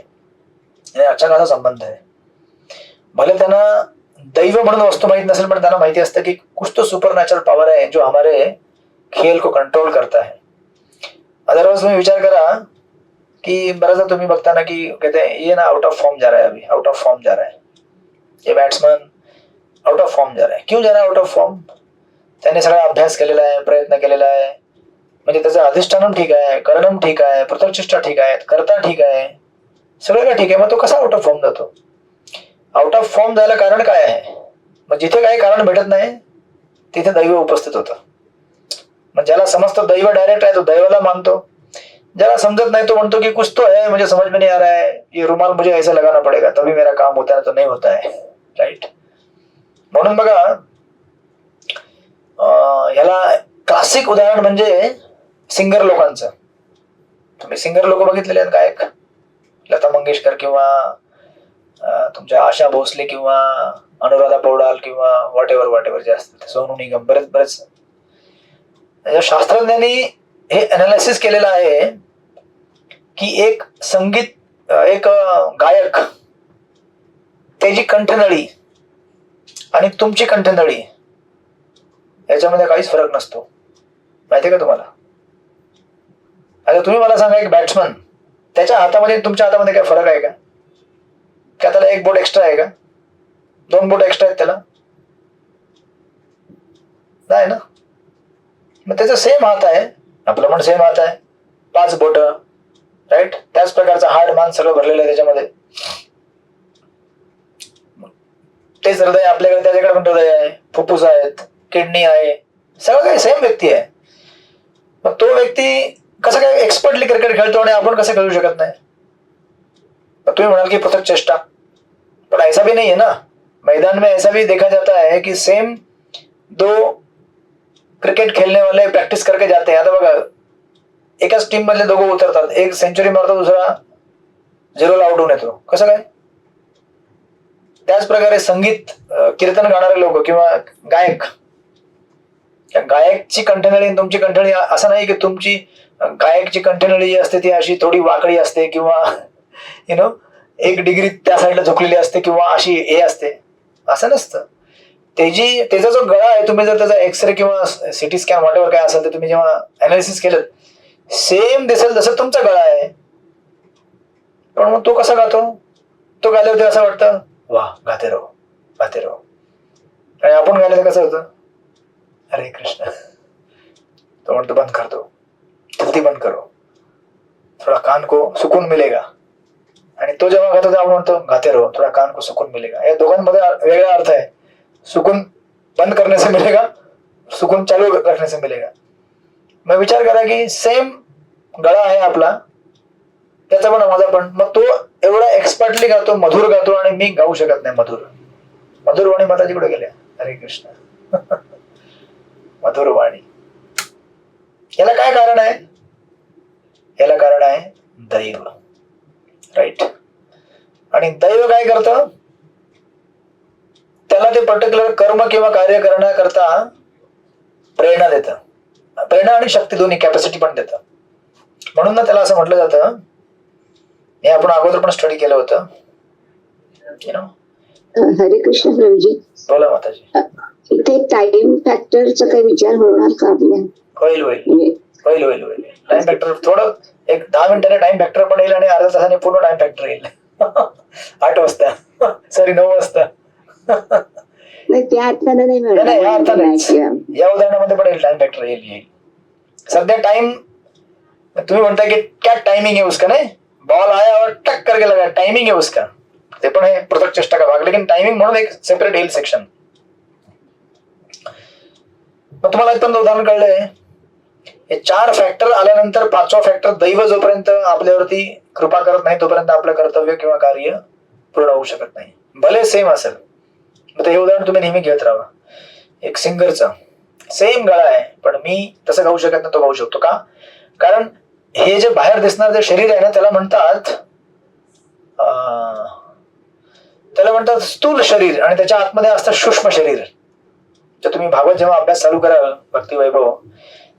यानी अच्छा खासा संबंध है. भले त्यांना दैव म्हणून वस्तू माहित नसेल पण त्यांना माहिती असतं की कुछ तो सुपर नॅचरल पॉवर है जो हमारे खेल को कंट्रोल करता है. अदरवाइज तुम्ही विचार करा कि बराचसा तुम्ही बघता ना की कहते हैं ये ना आउट ऑफ फॉर्म जा रहा है, अभी आउट ऑफ फॉर्म जा रहा है, ये बॅट्समन आउट ऑफ फॉर्म जा रहा है. क्यों जा रहा है आउट ऑफ फॉर्म? त्याने सगळा अभ्यास केलेला आहे, प्रयत्न केलेला आहे, म्हणजे त्याचं अधिष्ठानम ठीक आहे, करणम ठीक आहे, पृथकचेष्टा ठीक आहे, कर्ता ठीक आहे, सगळं काय ठीक आहे, मग तो कसा आउट ऑफ फॉर्म जातो? आउट ऑफ फॉर्म जायला कारण काय आहे? मग जिथे काही कारण भेटत नाही तिथे दैव उपस्थित होतं. मग ज्याला समजतो दैव डायरेक्ट आहे तो दैवाला मानतो, ज्याला समजत नाही तो म्हणतो की कुछ तो है मुझे समझ में नहीं आ रहा है, ये रुमाल मुझे ऐसा लगाना पड़ेगा तभी मेरा काम होता है तो नहीं होता है. राइट. म्हणून बघा ह्याला क्लासिक उदाहरण म्हणजे सिंगर लोकांचं. तुम्ही सिंगर लोक बघितलेले आहेत, गायक लता मंगेशकर किंवा तुमच्या आशा भोसले किंवा अनुराधा पौडाल किंवा व्हॉट एव्हर जे असतात, सोनू निगम, बरेच शास्त्रज्ञांनी हे अनालिसिस केलेलं आहे की एक संगीत एक गायक त्याची कंठनळी आणि तुमची कंठनळी याच्यामध्ये काहीच फरक नसतो. माहितीये का तुम्हाला? आता तुम्ही मला सांगा, एक बॅट्समन त्याच्या हातामध्ये तुमच्या हातामध्ये काय फरक आहे का? का त्याला एक बोट एक्स्ट्रा आहे का? 2 बोट एक्स्ट्रा आहेत त्याला? नाही ना. मग त्याचा सेम हात आहे, आपलं पण सेम हात आहे, 5 बोट. राईट. त्याच प्रकारचा हाड मान सगळं भरलेलं आहे त्याच्यामध्ये. तेच हृदय आपल्याकडे, त्याच्याकडे पण हृदय आहे, फुफ्फुस आहेत, किडनी आहे, सगळं काही सेम व्यक्ती आहे. मग तो व्यक्ती कसं काय एक्सपर्टली क्रिकेट खेळतो आणि आपण कसं खेळू शकत नाही? तुम्ही म्हणाल की पृथक चेष्टा, पण ऐसा भी नहीं है ना. मैदान में ऐसा भी देखा जाता है कि सेम 2 क्रिकेट खेलने वाले प्रॅक्टिस करके जाते हैं. आता बघा, एकाच टीम मधले दोघं उतरतात, एक सेंचुरी मारतो, दुसरा 0ला आउट होऊन येतो. कसं काय? त्याच प्रकारे संगीत कीर्तन गाणारे लोक किंवा गायकची कंठनळी आणि तुमची कंठनळी असं नाही की तुमची गायकची कंठनळी जी असते ती अशी थोडी वाकडी असते किंवा 1 डिग्री त्या साईडला झुकलेली असते किंवा अशी हे असते, असं नसतं. त्याचा जो गळा आहे, तुम्ही जर त्याचा एक्सरे किंवा सिटी स्कॅन व्हॉटएव्हर काय असेल ते तुम्ही जेव्हा अनालिसिस केलं, सेम दिसेल जसं तुमचा गळा आहे. पण मग तो कसा गातो? तो गाल्यावरती असं वाटतं वा गाते रहो गाते रहो, आणि आपण गायला तर कसं होतं, हरे कृष्ण. तो म्हणतो बंद कर दो, जल्दी बंद करो, थोड़ा कान को सुकून मिलेगा. आणि तो जेव्हा गातो तेव्हा आपण म्हणतो गाते रहो, थोड़ा कान को सुकून मिलेगा. या दोघांमध्ये वेगळा अर्थ आहे. सुकून बंद करने से मिलेगा, सुकून चालू रखने से मिलेगा. मग विचार करा की सेम गळा आहे आपला, त्याचा पण माझा पण. मग तो एवढा एक्सपर्टली गातो, मधुर गातो, आणि मी गाऊ शकत नाही मधुर वाणी. माताजी कुठे गेल्या? हरे कृष्ण. मधुर वाणी. याला काय कारण आहे? याला कारण आहे दैव. राईट. आणि दैव काय करतं? त्याला ते पर्टिक्युलर कर्म किंवा कार्य करण्याकरता प्रेरणा देतं. प्रेरणा आणि शक्ती दोन्ही, कॅपॅसिटी पण देतं. म्हणून ना त्याला असं म्हटलं जातं, हे आपण अगोदर पण स्टडी केलं होतं. हरे कृष्ण प्रभूजी. बोला माताजी. इथे टाइम फॅक्टरचा काही विचार होणार का आपल्या? होईल. टाइम फॅक्टर थोडं, एक 10 मिनिटाने टाइम फॅक्टर पण येईल आणि अर्ध्या तासाने पूर्ण टाइम फॅक्टर येईल. 8 वाजता, सॉरी 9 वाजता. नाही, त्या अर्थाने नाही या अर्थाने, मिळणार. या उदाहरणामध्ये पण टाइम फॅक्टर येईल. सध्या टाइम, तुम्ही म्हणताय की क्या टाइमिंग है उसका, नहीं बॉल आया और टक करके लगा, टाइमिंग है उसका, ते पण है पृथक चेष्टा का भाग. लेकिन टाइमिंग म्हणून एक सेपरेट येईल सेक्शन. मग तुम्हाला इथं उदाहरण कळलंय. हे 4 फॅक्टर आल्यानंतर 5वा फॅक्टर दैव जोपर्यंत आपल्यावरती कृपा करत नाही तोपर्यंत आपलं कर्तव्य किंवा कार्य पूर्ण होऊ शकत नाही, भले सेम असेल. मग हे उदाहरण तुम्ही नेहमी घेत राहा. एक सिंगरचा सेम गळा आहे, पण मी तसं गाऊ शकत नाही, तो गाऊ शकतो. का? कारण हे जे बाहेर दिसणार जे शरीर आहे ना, त्याला म्हणतात स्थूल शरीर, आणि त्याच्या आतमध्ये असतं सूक्ष्म शरीर. तर तुम्ही भागवत जेव्हा अभ्यास चालू कराल भक्ती वैभव,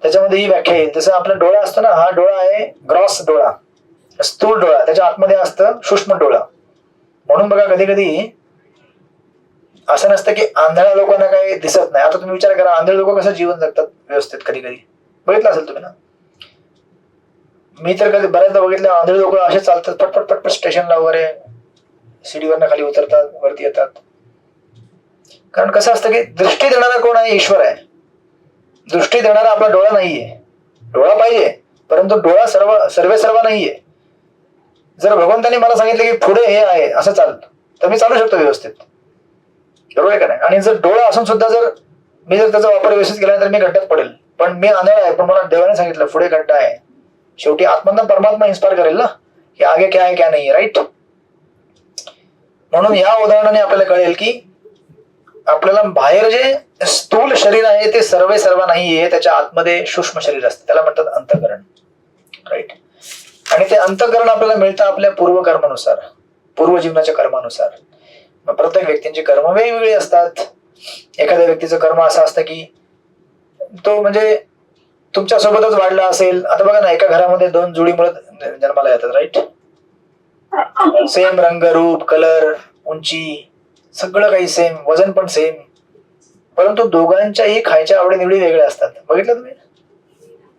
त्याच्यामध्ये ही व्याख्या येईल. जसं आपला डोळा असतो ना, हा डोळा आहे ग्रॉस डोळा, स्थूल डोळा, त्याच्या आतमध्ये असतं सूक्ष्म डोळा. म्हणून बघा कधी कधी असं नसतं की आंधळ्या लोकांना काही दिसत नाही. आता तुम्ही विचार करा, आंधळे लोक कसं जीवन जगतात व्यवस्थित, कधी कधी बघितलं असेल तुम्ही ना. मी तर कधी बऱ्याचदा बघितलं, आंधळे लोक असे चालतात पटपट पटपट स्टेशनला वगैरे, सीडीवरनं खाली उतरतात, वरती येतात. कारण कसं असतं की दृष्टी देणारा कोण आहे? ईश्वर आहे. दृष्टी देणारा आपला डोळा नाहीये. डोळा पाहिजे, परंतु डोळा सर्व नाहीये. जर भगवंतांनी मला सांगितलं की पुढे हे आहे असं चाल, तर मी चालू शकतो व्यवस्थित, बरोबर आहे का नाही? आणि जर डोळा असून सुद्धा जर मी जर त्याचा वापर व्यवस्थित केला तर मी खड्ड्यात पडेल. पण मी आंधळा आहे, पण मला देवाने सांगितलं पुढे खड्डा आहे. शेवटी आत्मधन परमात्मा इन्स्पायर करेल ना की आगे क्या आहे क्या नाही, राईट? म्हणून या उदाहरणाने आपल्याला कळेल की आपल्याला बाहेर जे स्थूल शरीर आहे ते सर्व नाहीये, त्याच्या आतमध्ये सूक्ष्म शरीर असतं, त्याला म्हणतात अंतःकरण, राईट? आणि ते अंतःकरण आपल्याला मिळतं आपल्या पूर्वकर्मानुसार, पूर्वजीवनाच्या कर्मानुसार. मग प्रत्येक व्यक्तींची कर्म वेगवेगळी असतात. एखाद्या व्यक्तीचं कर्म असं असतं की तो म्हणजे तुमच्या सोबतच वाढला असेल. आता बघा ना, एका घरामध्ये 2 जोडी मुलं जन्माला येतात, राईट? सेम रंग, रूप, कलर, उंची, सगळं काही सेम, वजन पण सेम, परंतु दोघांच्याही खायच्या आवडीनिवडी वेगळ्या असतात. बघितलं तुम्ही?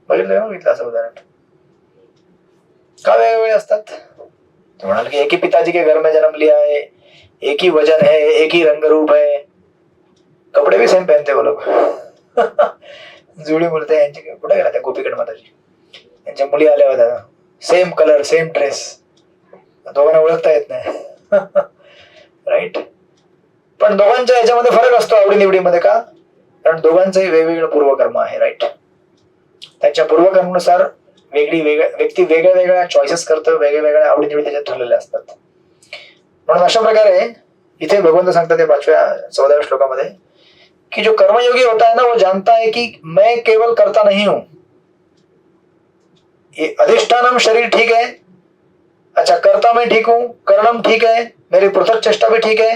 बघितलं असं उदाहरण? का वेगवेगळे असतात? तो म्हणाल की एक ही पिताजी के घर में जन्म लिया है, एक ही वजन है, एक ही रंग रूप है, कपडे भी सेम पहनते वो लोग. जुळी मुलते यांची कुठे गेला त्या गोपीकड माताजी, यांच्या मुली आल्या होत्या, सेम कलर सेम ड्रेस, दोघांना ओळखता येत नाही. राईट? पण दोघांच्या याच्यामध्ये फरक असतो आवडीनिवडीमध्ये. का? कारण दोघांचंही वेगवेगळं पूर्वकर्म आहे, राईट? त्यांच्या पूर्वकर्मानुसार व्यक्ती वेगळ्या चॉईसेस करतं, वेगळ्या आवडीनिवडी त्याच्यात ठरलेल्या असतात. म्हणून अशा प्रकारे इथे भगवंत सांगतात या 14व्या श्लोकामध्ये कि जो कर्मयोगी होता है ना, वो जानता है कि मैं केवल करता नहीं हूं. ये अधिष्ठानम शरीर ठीक है, अच्छा करता मैं ठीक हूं, कर्णम ठीक है, मेरी पृथक चेष्टा भी ठीक है,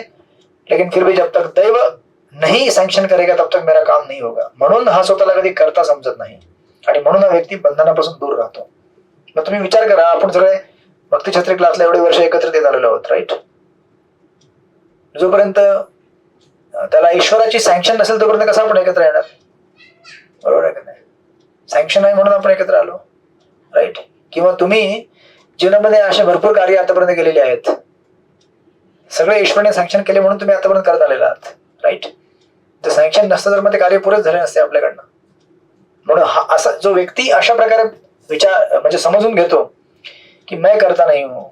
लेकिन फिर भी जब तक दैव नहीं सैंक्शन करेगा तब तक मेरा काम नहीं होगा. म्हणून हा स्वतःला कधी करता समजत नाही आणि म्हणून हा व्यक्ती बंधनापासून दूर राहतो. मग तुम्ही विचार करा, आपण सगळे भक्तिछत्री क्लासला एवढे वर्ष एकत्रित येत आलेलो आहोत, राईट? जोपर्यंत त्याला ईश्वराची सँक्शन नसेल तोपर्यंत कसं आपण एकत्र येणार? बरोबर आहे का नाही? सँक्शन आहे म्हणून आपण एकत्र आलो, राईट? किंवा तुम्ही जीवनामध्ये असे भरपूर कार्य आतापर्यंत केलेले आहेत, सगळे ईश्वराने सँक्शन केले म्हणून तुम्ही आतापर्यंत करत आलेला आहात, राईट? जर सँक्शन नसतं तर मग ते कार्य पुरेच झाले नसते आपल्याकडनं. म्हणून असा जो व्यक्ती अशा प्रकारे विचार म्हणजे समजून घेतो की मैं करता नहीं हूं,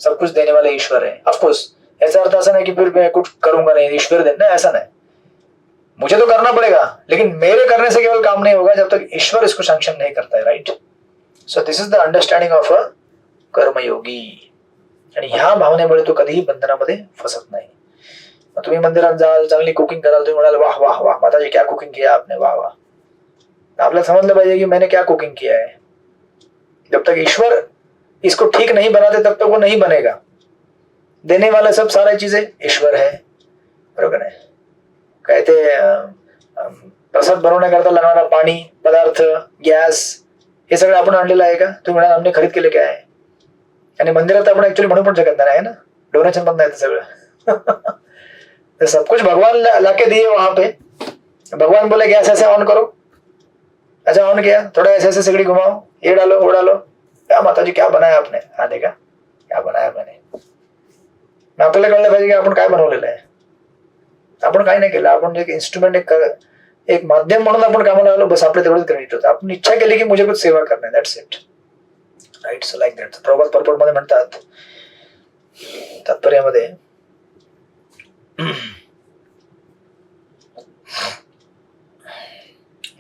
सब कुछ देने वाला ईश्वर है. ऑफकोर्स ऐसा अर्थ ऐसा नहीं कि फिर मैं कुछ करूंगा नहीं, ईश्वर देना, ऐसा नहीं. मुझे तो करना पड़ेगा, लेकिन मेरे करने से केवल काम नहीं होगा जब तक ईश्वर इसको सैंक्शन नहीं करता है, right? So this is the understanding of a karmayogi. आणि ह्या भावनेमुळे तो कधीही बंधनामध्ये फसत नाही. तुम्ही मंदिरात जाल, चांगली कुकिंग कराल, तुम्ही म्हणाल वाह वाह वाह माताजी क्या कुकिंग किया आपने, वाह वाह. आपल्याला समजलं पाहिजे की मैंने क्या कुकिंग किया है. जब तक ईश्वर इसको ठीक नहीं बनाते तब तक वो नहीं बनेगा. देने वाला सब सारी चीजें ईश्वर है, बरोबर आहे? काय ते प्रसाद बनवण्याकरता लागणारा पाणी, पदार्थ, गॅस, हे सगळं आपण आणलेलं आहे का? तुम्ही म्हणाल आम्ही खरीद केले काय आहे? आणि मंदिरात आपण ऍक्च्युअली म्हणून पण शकत नाही, आहे ना? डोनेशन पण नाही सगळं. तो सब कुछ भगवान लाके दिए वहां पे. भगवान बोले गैस ऐसे ऑन करो, अच्छा ऑन किया, थोड़ा ऐसे ऐसे सिगड़ी घुमाओ, ये डालो वो डालो, क्या माताजी क्या बनाया आपने, हा देखा क्या बनाया मैंने. आपल्याला कळलं पाहिजे की आपण काय बनवलेलं आहे. आपण काय नाही केलं, आपण एक इन्स्ट्रुमेंट, एक माध्यम म्हणून आपण कामाला आलो, बस आपलं तेवढंच क्रेडिट होतं. आपण इच्छा केली की मुझे कुछ सेवा करणे, that's it, right? So like that. प्रभात पर्पट मध्ये म्हणतात तात्पर्यामध्ये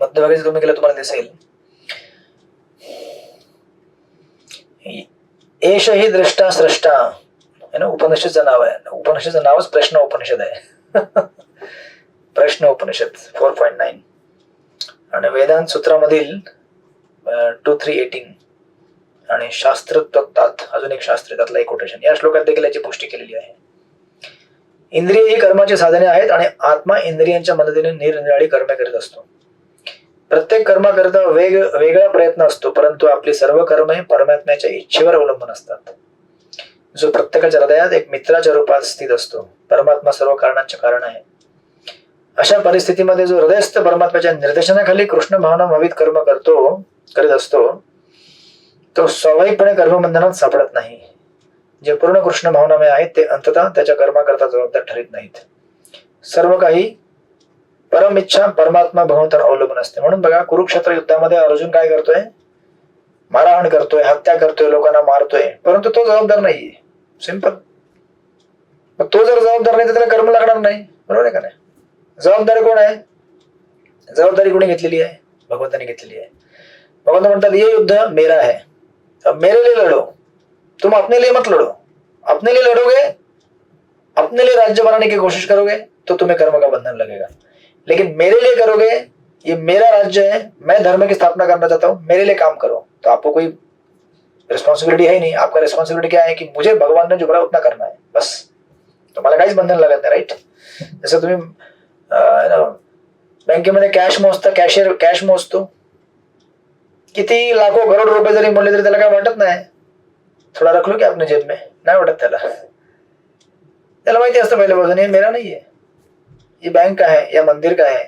मध्यभागी तुम्ही गेला तुम्हाला दिसेल एष ही दृष्टा स्रष्टा, है ना? उपनिषदचं नाव आहे. उपनिषदचं नावच प्रश्न उपनिषद आहे. प्रश्न उपनिषद 4.9 आणि वेदांत सूत्रामधील 2.3.18 आणि शास्त्र तत्तात अजून एक शास्त्र, त्यातला एक कोटेशन या श्लोकात देखील याची पुष्टी केलेली आहे. इंद्रिय ही कर्माची साधने आहेत आणि आत्मा इंद्रियांच्या मदतीने निरनिराळी कर्मे करीत असतो. प्रत्येक कर्माकरिता वेगळा प्रयत्न असतो, परंतु आपली सर्व कर्मे परमात्म्याच्या इच्छेवर अवलंबून असतात. जो प्रत्येकाच्या हृदयात एक मित्राच्या रूपात स्थित असतो. परमात्मा सर्व कारणांचे कारण आहे. अशा परिस्थितीमध्ये जो हृदयस्थ परमात्म्याच्या निर्देशनाखाली कृष्ण भावना भावित कर्म करीत असतो, तो स्वाभाविकपणे कर्मबंधनात सापडत नाही. जे पूर्ण कृष्ण भावनामय आहेत ते अंततः त्याच्या कर्माकरता जबाबदार ठरत नाहीत. सर्व काही परम इच्छा परमात्मा भगवंतावर अवलंबून असते. म्हणून बघा, कुरुक्षेत्र युद्धामध्ये अर्जुन काय करतोय? मारहाण करतोय, हत्या करतोय, लोकांना मारतोय, परंतु तो जबाबदार नाहीये. सिंपल. मग तो जर जबाबदार नाही तर त्याला कर्म लागणार नाही. बरोबर आहे का नाही? जबाबदारी कोण आहे? जबाबदारी कोणी घेतलेली आहे? भगवंताने घेतलेली आहे. भगवंत म्हणतात, ये युद्ध मेरा है, अब मेरे लिए लड़ो, तुम अपने लिए मत लड़ो. अपने लिए लड़ोगे, अपने लिए राज्य बनाने की कोशिश करोगे तो तुम्हें कर्म का बंधन लगेगा. लेकिन मेरे लिए करोगे, ये मेरा राज्य है, मैं धर्म की स्थापना करना चाहता हूं, मेरे लिए काम करो, तो आपको कोई रिस्पॉन्सिबिलिटी है ही नहीं. आपका रिस्पॉन्सिबिलिटी क्या है कि मुझे भगवान ने जो बोला उतना करना है, बस. तुम्हाला काहीच बंधन लागत नाही. राईट? जसं तुम्ही बँकेमध्ये कॅश मोजता, कॅशियर कॅश मोजतो, किती लाखो करोड रुपये जरी म्हणले तरी त्याला काय वाटत नाही. थोडा रख लो की आपने जेब में, नाही वाटत त्याला. त्याला माहिती असतं पहिल्यापासून ये मेरा नहीं है, ये बैंक का है या मंदिर का है.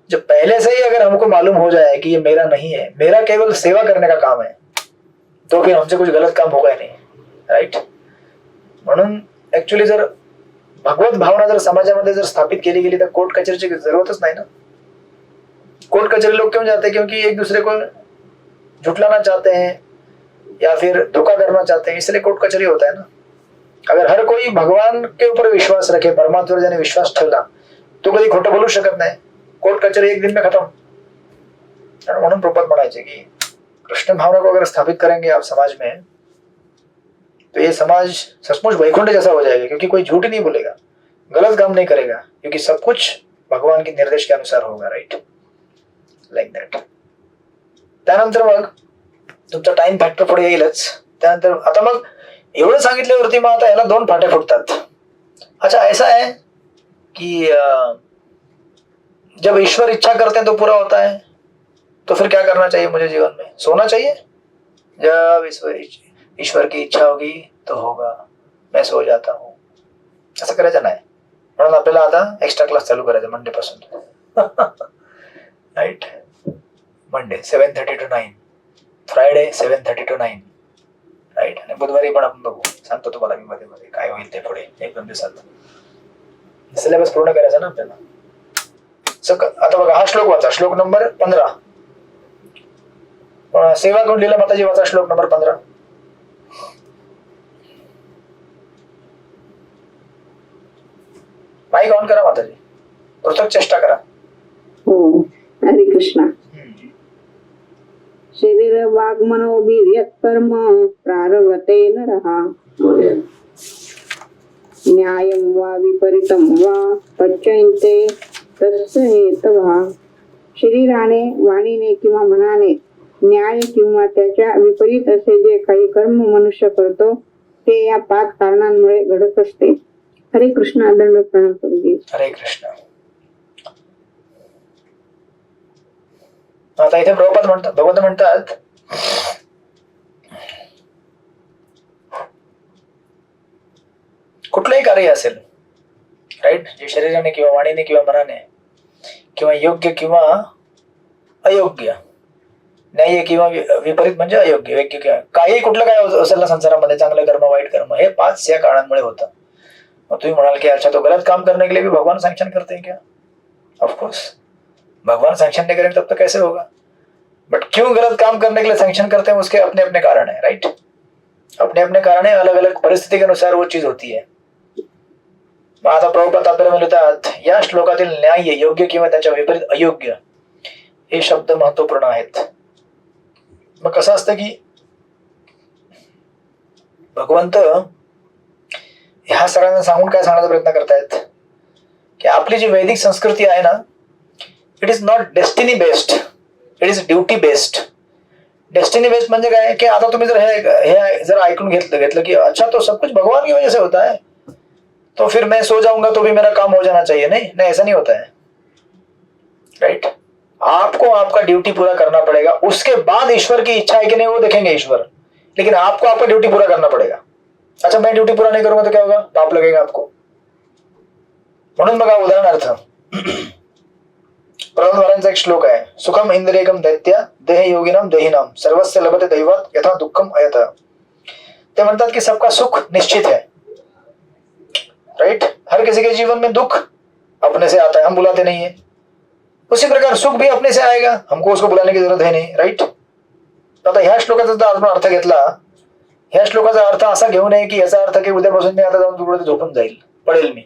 जब पहले से ही अगर हमको मालूम हो जाए कि ये मेरा नहीं है, मेरा केवल सेवा करने का काम है, तो फिर हमसे कुछ गलत काम होगा ही नहीं. राइट? म्हणून ऍक्च्युअली जर भगवत भावना जर समाजामध्ये जर स्थापित केली गेली तर कोर्ट कचेरीची जरूरतच नाही ना. कोर्ट कचेरी लोग क्यों जाते हैं? क्योंकि एक दूसरे को झुटलाना चाहते हैं या फिर धोखा करना चाहते हैं, इसलिए कोर्ट कचेरी होता है ना. अगर हर कोई भगवान के ऊपर विश्वास रखे, परमात्मा ज्याने विश्वास ठेवला, तो कधी खोटं बोलू शकत नाही. कोर्ट कचेरी एक दिन में खत्म. म्हणून प्रभुपाद म्हणायचे की कृष्ण भावना को अगर स्थापित करेंगे आप समाज में, तो ये समाज सचमुच वैकुंठ जैसा हो जाएगा. क्योंकि कोई झूठ ही नहीं बोलेगा, गलत काम नहीं करेगा, क्योंकि सब कुछ भगवान के निर्देश के अनुसार होगा. राइट? Like that. त्यानंतर मग तुमचा टाइम फॅक्टर पुढे येईलच. त्यानंतर आता मग एवढं सांगितल्यावरती मग आता याला दोन फाटे फुटतात. अच्छा, ऐसा है कि जब ईश्वर इच्छा करते हैं तो पूरा होता है, तो फिर क्या करना चाहिए मुझे जीवन में? सोना चाहिए. जब ईश्वर की इच्छा होगी तो होगा, मैं सो जाता हूँ, असं करायचं नाही. म्हणून आपल्याला आता एक्स्ट्रा क्लास चालू करायचा मंडे पासून. Right? Monday 7:30 to 9, Friday 7:30 to 9. Right? आणि बुधवारी पण आपण बघू, सांगतो तुम्हाला मी मध्ये मध्ये काय होईल ते पुढे 1-2 दिवसात. सिलेबस पूर्ण करायचा ना आपल्याला. आता बघा, हा श्लोक वाचा, श्लोक नंबर 15. सेवा कोण लिहिला माताजी? वाचा श्लोक नंबर 15. माईक ऑन करा माताजी, पृथक चेष्टा करा. हो. हरे कृष्णा. शरीर वाग मनोबीर्यत कर्म प्रारभते नरहा, न्यायं वा विपरीतं वा पच्यन्ते तस्य हेतवः. शरीराने, वाणीने किंवा मनाने न्याय किंवा त्याच्या विपरीत असे जे काही कर्म मनुष्य करतो ते या 5 कारणांमुळे घडत असते. हरे कृष्ण. दंड प्रणाम करू. हरे कृष्ण. आता इथे प्रभुपाद म्हणतात, भगवंत म्हणतात, कुठलंही कार्य असेल, राईट, जे शरीराने किंवा वाणीने किंवा मनाने किंवा योग्य किंवा अयोग्य, न्याय्य किंवा विपरीत म्हणजे अयोग्य, योग्य किंवा काही कुठलं काय असेल ना संसारामध्ये, चांगलं कर्म वाईट कर्म, हे 5 या कारणांमुळे होतं. मग तुम्ही म्हणाल की अच्छा, तो गलत काम करने के लिए भी भगवान सैंक्शन करते हैं क्या? ऑफकोर्स, भगवान सैंक्शन नहीं करेंगे तब तो कैसे होगा. बट क्यों गलत काम करने के लिए सैंक्शन करते हैं, उसके अपने अपने कारण है. राइट? अपने अपने कारण है, अलग अलग परिस्थिती के अनुसार वो चीज होती है. मग आता प्रभुपाद आपल्याला म्हणतात, या श्लोकातील न्याय्य, योग्य किंवा त्याच्या विपरीत अयोग्य हे शब्द महत्वपूर्ण आहेत. मग कसं असतं की भगवंत ह्या सगळ्यांना सांगून काय सांगण्याचा प्रयत्न करतायत की आपली जी वैदिक संस्कृती आहे ना, it is not destiny based, it is duty based. Destiny based म्हणजे काय की आता तुम्ही जर हे जर ऐकून घेतलं की अच्छा तो सब कुछ भगवान की वजह से होता है, तो फिर मैं सो जाऊंगा तो भी मेरा काम हो जाना चाहिए। नहीं नहीं, ऐसा नहीं होता है, राइट। आपको आपका ड्यूटी पूरा करना पड़ेगा, उसके बाद ईश्वर की इच्छा है कि नहीं वो देखेंगे ईश्वर, लेकिन आपको आपका ड्यूटी पूरा करना पड़ेगा। अच्छा, मैं ड्यूटी पूरा नहीं करूंगा तो क्या होगा? पाप लगेगा आपको। म्हणून बघा उदाहरणार्थ प्रहलाद महाराजांचा एक श्लोक आहे, सुखम इंद्रियकम दैत्य देह योगिनाम देहिनाम सर्वस्य लभते दैवात यथा दुःखम अयथ। ते म्हणतात की सबका सुख निश्चित है, राइट। हर किसी के जीवन में दुख अपने से आता है, हम बुलाते नहीं है। उसी प्रकार सुख भी अपने से आएगा, हमको उसको बुलाने की जरूरत है नहीं, राइट। आता ह्या श्लोकाचा जर आपण अर्थ घेतला, ह्या श्लोकाचा अर्थ असा घेऊ नये की याचा अर्थ की उद्यापासून मी आता जाऊन तिकडे झोपून जाईल, पडेल मी।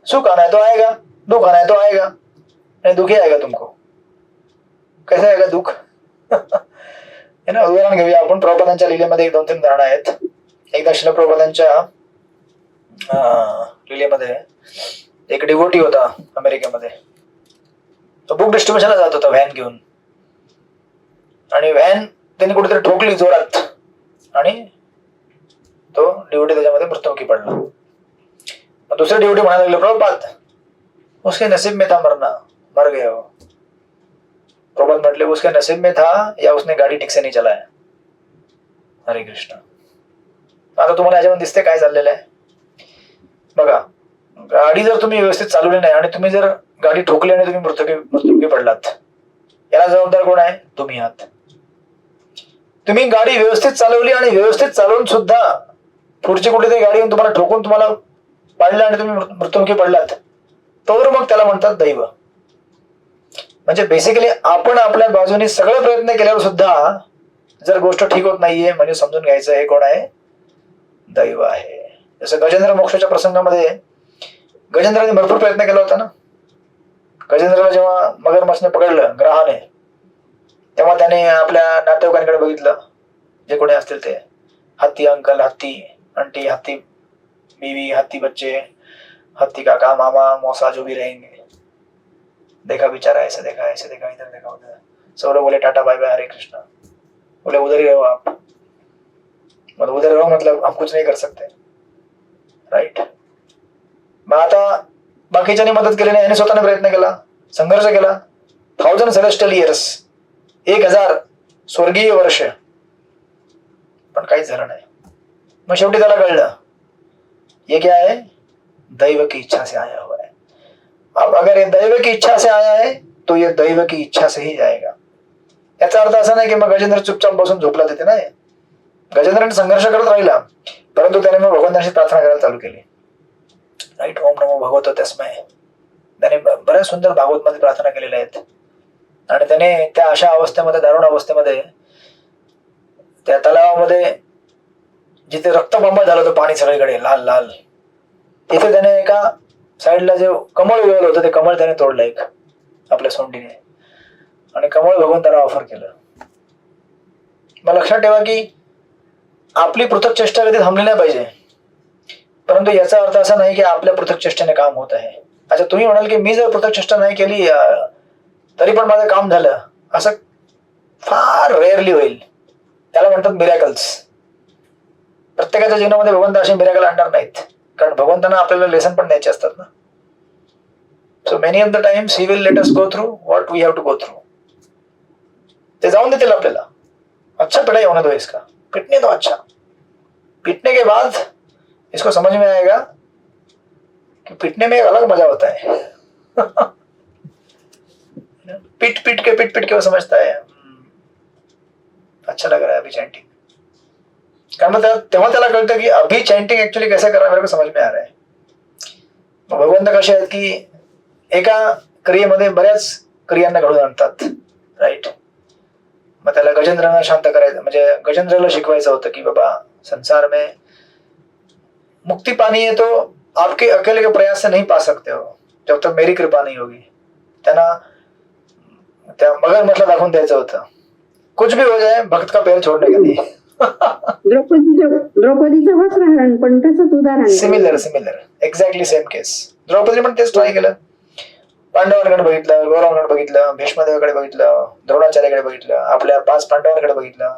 सुख आना है तो आएगा, दुख आना है तो आएगा, नहीं दुख ही आएगा तुमको। कैसे आएगा दुख? है ना। उदाहरण घेऊया आपण, प्रभुपादांच्या लीलेमध्ये 2-3 उदाहरणं आहेत। एकदा श्रील प्रभुपादांच्या लीलेमध्ये एक डिवोटी होता अमेरिकेमध्ये, तो बुक डिस्ट्रीब्युशनला जात होता व्हॅन घेऊन, आणि व्हॅन त्यांनी कुठेतरी ठोकली जोरात आणि तो डिवोटी त्याच्यामध्ये मृत्युमुखी पडला। मग दुसरे डिवोटी म्हणायला लागले, प्रभुपाद उसके नसीब में था मरना, मर गए हो। प्रभुपाद म्हटले, उसके नसीब में था या उसने गाडी ठीक से नहीं चलाया। हरे कृष्ण। आता तुम्हाला याच्यामध्ये दिसते काय चाललेलं आहे बघा। गाडी जर तुम्ही व्यवस्थित चालवली नाही आणि तुम्ही जर गाडी ठोकली आणि तुम्ही मृत्युमुखी पडलात, याला जबाबदार कोण आहे? तुम्ही आहात। तुम्ही गाडी व्यवस्थित चालवली आणि व्यवस्थित चालवून सुद्धा पुढची कुठेतरी गाडी येऊन तुम्हाला ठोकून तुम्हाला पाडलं आणि तुम्ही मृत्युमुखी पडलात, तर मग त्याला म्हणतात दैव। म्हणजे बेसिकली आपण आपल्या बाजूने सगळे प्रयत्न केल्यावर सुद्धा जर गोष्ट ठीक होत नाहीये, म्हणजे समजून घ्यायचं हे कोण आहे? दैव आहे। जसं गजेंद्र मोक्षाच्या प्रसंगामध्ये गजेंद्राने भरपूर प्रयत्न केला होता ना। गजेंद्रला जेव्हा मगरमच्छने पकडलं ग्रहाने, तेव्हा त्याने आपल्या नातेवाईकांकडे बघितलं, जे कोणी असतील ते, हत्ती अंकल, हत्ती आंटी, हत्ती बीवी, हत्ती बच्चे, हत्ती काका, मामा, मौसा, जो भी रहेंगे, देखा बेचारा, ऐसे देखा, ऐसे देखा, इधर देखा, उधर। सब लोग बोले टाटा बाय बाय हरे कृष्णा। बोले उधर ही रहो आप। मतलब उधर रहो मतलब हम कुछ नहीं कर सकते, राइट। मग आता बाकीच्यांनी मदत केली नाही, याने स्वतःने प्रयत्न केला, संघर्ष केला, 1000 सेलेस्टियल इयर्स, 1000 स्वर्गीय वर्ष, पण काहीच झालं नाही। मग शेवटी त्याला कळलं, ये क्या है? दैव की इच्छा से आया हुआ है। अब अगर ये दैव की इच्छा से आया है तो ये दैव की इच्छा से ही जाएगा। याचा अर्थ असा नाही की मग गजेंद्र चुपचाप बसून झोपला तिथे, नाही। गजेंद्राने संघर्ष करत राहिला, परंतु त्याने मग भगवंतांशी प्रार्थना करायला चालू केली, राईट। ओम नमो भगवतो तस्मै। त्याने बऱ्याच सुंदर भागवत मध्ये प्रार्थना केलेल्या आहेत, आणि त्याने त्या अशा अवस्थेमध्ये, दारुण अवस्थेमध्ये, त्या तलावामध्ये जिथे रक्तबंबाळ झालं होतं, पाणी सगळीकडे लाल लाल, तिथे त्याने एका साईडला जे कमळ उगवलं होतं ते कमळ त्याने तोडलं एक आपल्या सोंडीने, आणि कमळ भगवंताला ऑफर केलं। मग लक्षात ठेवा की आपली पृथक चेष्टा कधी थांबली नाही पाहिजे, परंतु याचा अर्थ असा नाही की आपल्या पृथक चेष्टेने काम होत आहे। अच्छा, तुम्ही म्हणाल की मी जर पृथक चेष्टा नाही केली तरी पण माझं काम झालं, असं फार रेअरली होईल। त्याला म्हणतात मिरॅकल्स। प्रत्येकाच्या जीवनामध्ये भगवंत असे मिरॅकल आणणार नाहीत, कारण भगवंतांना आपल्याला लेसन पण द्यायचे असतात ना। So many of the times he will let us go through what we have to go through. ते जाऊन देतील आपल्याला, अच्छा पिटाई होने दो इसका, पिटने दो, अच्छा। पिटने के बाद इसको समझ में आएगा कि पिटने में एक अलग मजा होता है। पिट पिट के वो समझता है अच्छा लग रहा है अभी चैंटिंग। कारण तेव्हा त्याला कळतं की अभी चैंटिंग ऍक्च्युअली कैसे करना मेरे को समझ में आ रहा है। भगवंत कसे आहेत की एका क्रियेमध्ये बऱ्याच क्रियांना घडवून आणतात, राईट। मग त्याला गजेंद्रांना शांत करायचं, म्हणजे गजेंद्राला शिकवायचं होतं की बाबा संसार में मुक्ति पानी है तो आपके अकेले के प्रयास से नहीं पा सकते हो जब तक मेरी कृपा नहीं होगी। त्यांना त्या मगरमच्छला दाखवून द्यायचं होतं, कुछ भी हो जाए भक्त का पैर छोड़ने का नहीं। द्रौपदीचं वस्त्रहरण पण तसंच उदाहरण, सिमिलर एक्झॅक्टली सेम केस। द्रौपदी पण तेच ट्राय केलं, पांडवांकडे बघितलं, गौरवांकडे बघितलं, भीष्मदेवाकडे बघितलं, द्रोणाचार्याकडे बघितलं, आपल्या 5 पांडवांकडे बघितलं,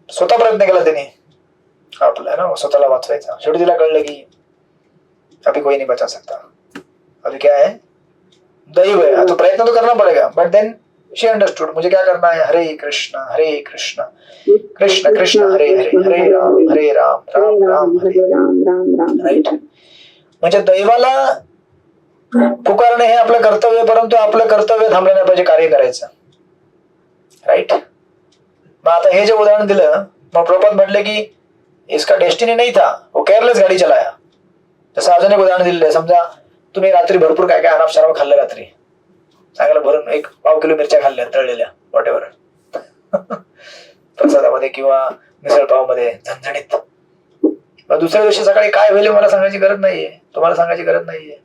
स्वतः प्रयत्न केला त्यांनी आपला ना स्वतःला वाचवायचा। शेवटी तिला कळलं की अभी कोई नहीं बचा सकता, अभी क्या है, दैव है, तो प्रयत्न तो करना पड़ेगा। बट देन शी अंडरस्टूड, मुझे क्या करना है, हरे कृष्ण कृष्ण कृष्ण हरे हरे, हरे राम राम राम हरे। राम राम राम राईट, म्हणजे दैवाला पुकारणे हे आपलं कर्तव्य, परंतु आपलं कर्तव्य थांबलं नाही पाहिजे कार्य करायचं। राईट, मग आता हे जे उदाहरण दिलं, मग प्रभुपाद म्हटले की इसका डेस्टिनी नहीं था, वो केअरलेस गाडी चलाया। जसं अजून एक उदाहरण दिलेलं आहे, समजा तुम्ही रात्री भरपूर काय काय अनाप शराब खाल्लं, रात्री चांगलं भरून 1 पाव किलो मिरच्या खाल्ल्या तळलेल्या, वॉट एव्हर, प्रसादामध्ये किंवा मिसळ पाव मध्ये झणझणीत, मग दुसऱ्या दिवशी सकाळी काय होईल मला सांगायची गरज नाहीये, तुम्हाला सांगायची गरज नाहीये।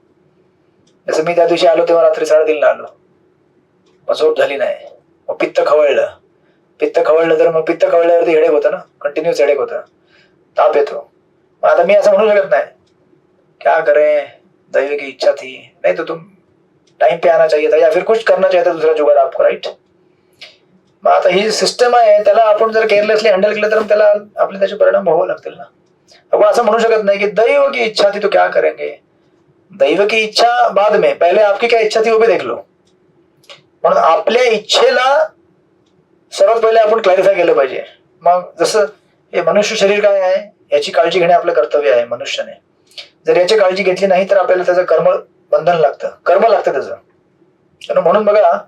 जसं मी त्या दिवशी आलो तेव्हा रात्री 3:30 आलो, मग झोप झाली नाही, मग पित्त खवळलं तर मग पित्त खवळल्यावरती हेडेक होतं ना, कंटिन्युअस हेडेक होतं, ताप येतो। मग आता मी असं म्हणू शकत नाही क्या करें, दैव की इच्छा थी, नहीं तो तुम टाइम पे आना चाहिए था, या फिर कुछ करना चाहिए था दूसरा जुगाड़ आपको। राईट, मग आता ही सिस्टम आहे, त्याला आपण जर केअरलेसली हँडल केलं तर त्याला आपले त्याचे परिणाम भोगावे लागतील ना। आपण असं म्हणू शकत नाही की दैव की इच्छा थी तो क्या करेंगे, दैव की इच्छा बाद में, पहले आपकी क्या इच्छा थी वो भी देख लो। म्हणून आपल्या इच्छेला सर्वात पहिले आपण क्लॅरिफाय केलं पाहिजे। मग जसं हे मनुष्य शरीर काय आहे, याची काळजी घेणे आपलं कर्तव्य आहे मनुष्याने। जर याची काळजी घेतली नाही तर आपल्याला त्याचं कर्म बंधन लागतं, कर्म लागतं त्याचं। म्हणून बघा,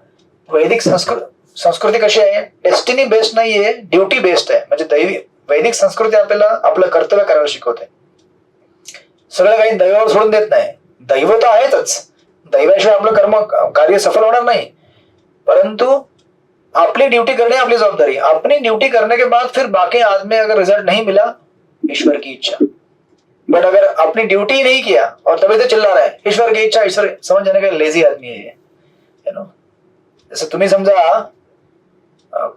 वैदिक संस्कृती कशी आहे, डेस्टिनी बेस्ड नाहीये, ड्युटी बेस्ड आहे। म्हणजे वैदिक संस्कृती आपल्याला आपलं कर्तव्य करायला शिकवते, सगळं काही दैवावर सोडून देत नाही। दैव तर आहेतच, दैवाशिवाय आपलं कार्य सफल होणार नाही, परंतु अपनी ड्यूटी करने अपनी जवाबदारी, अपनी ड्यूटी करने के बाद फिर बाकी आदमी अगर रिजल्ट नहीं मिला, ईश्वर की इच्छा। बट अगर अपनी ड्यूटी ही नहीं किया और तभी तो चिल्ला रहा है ईश्वर की इच्छा, ईश्वर, समझ जाने का लेझी आदमी है ये, यू नो। जसं तुम्ही समजा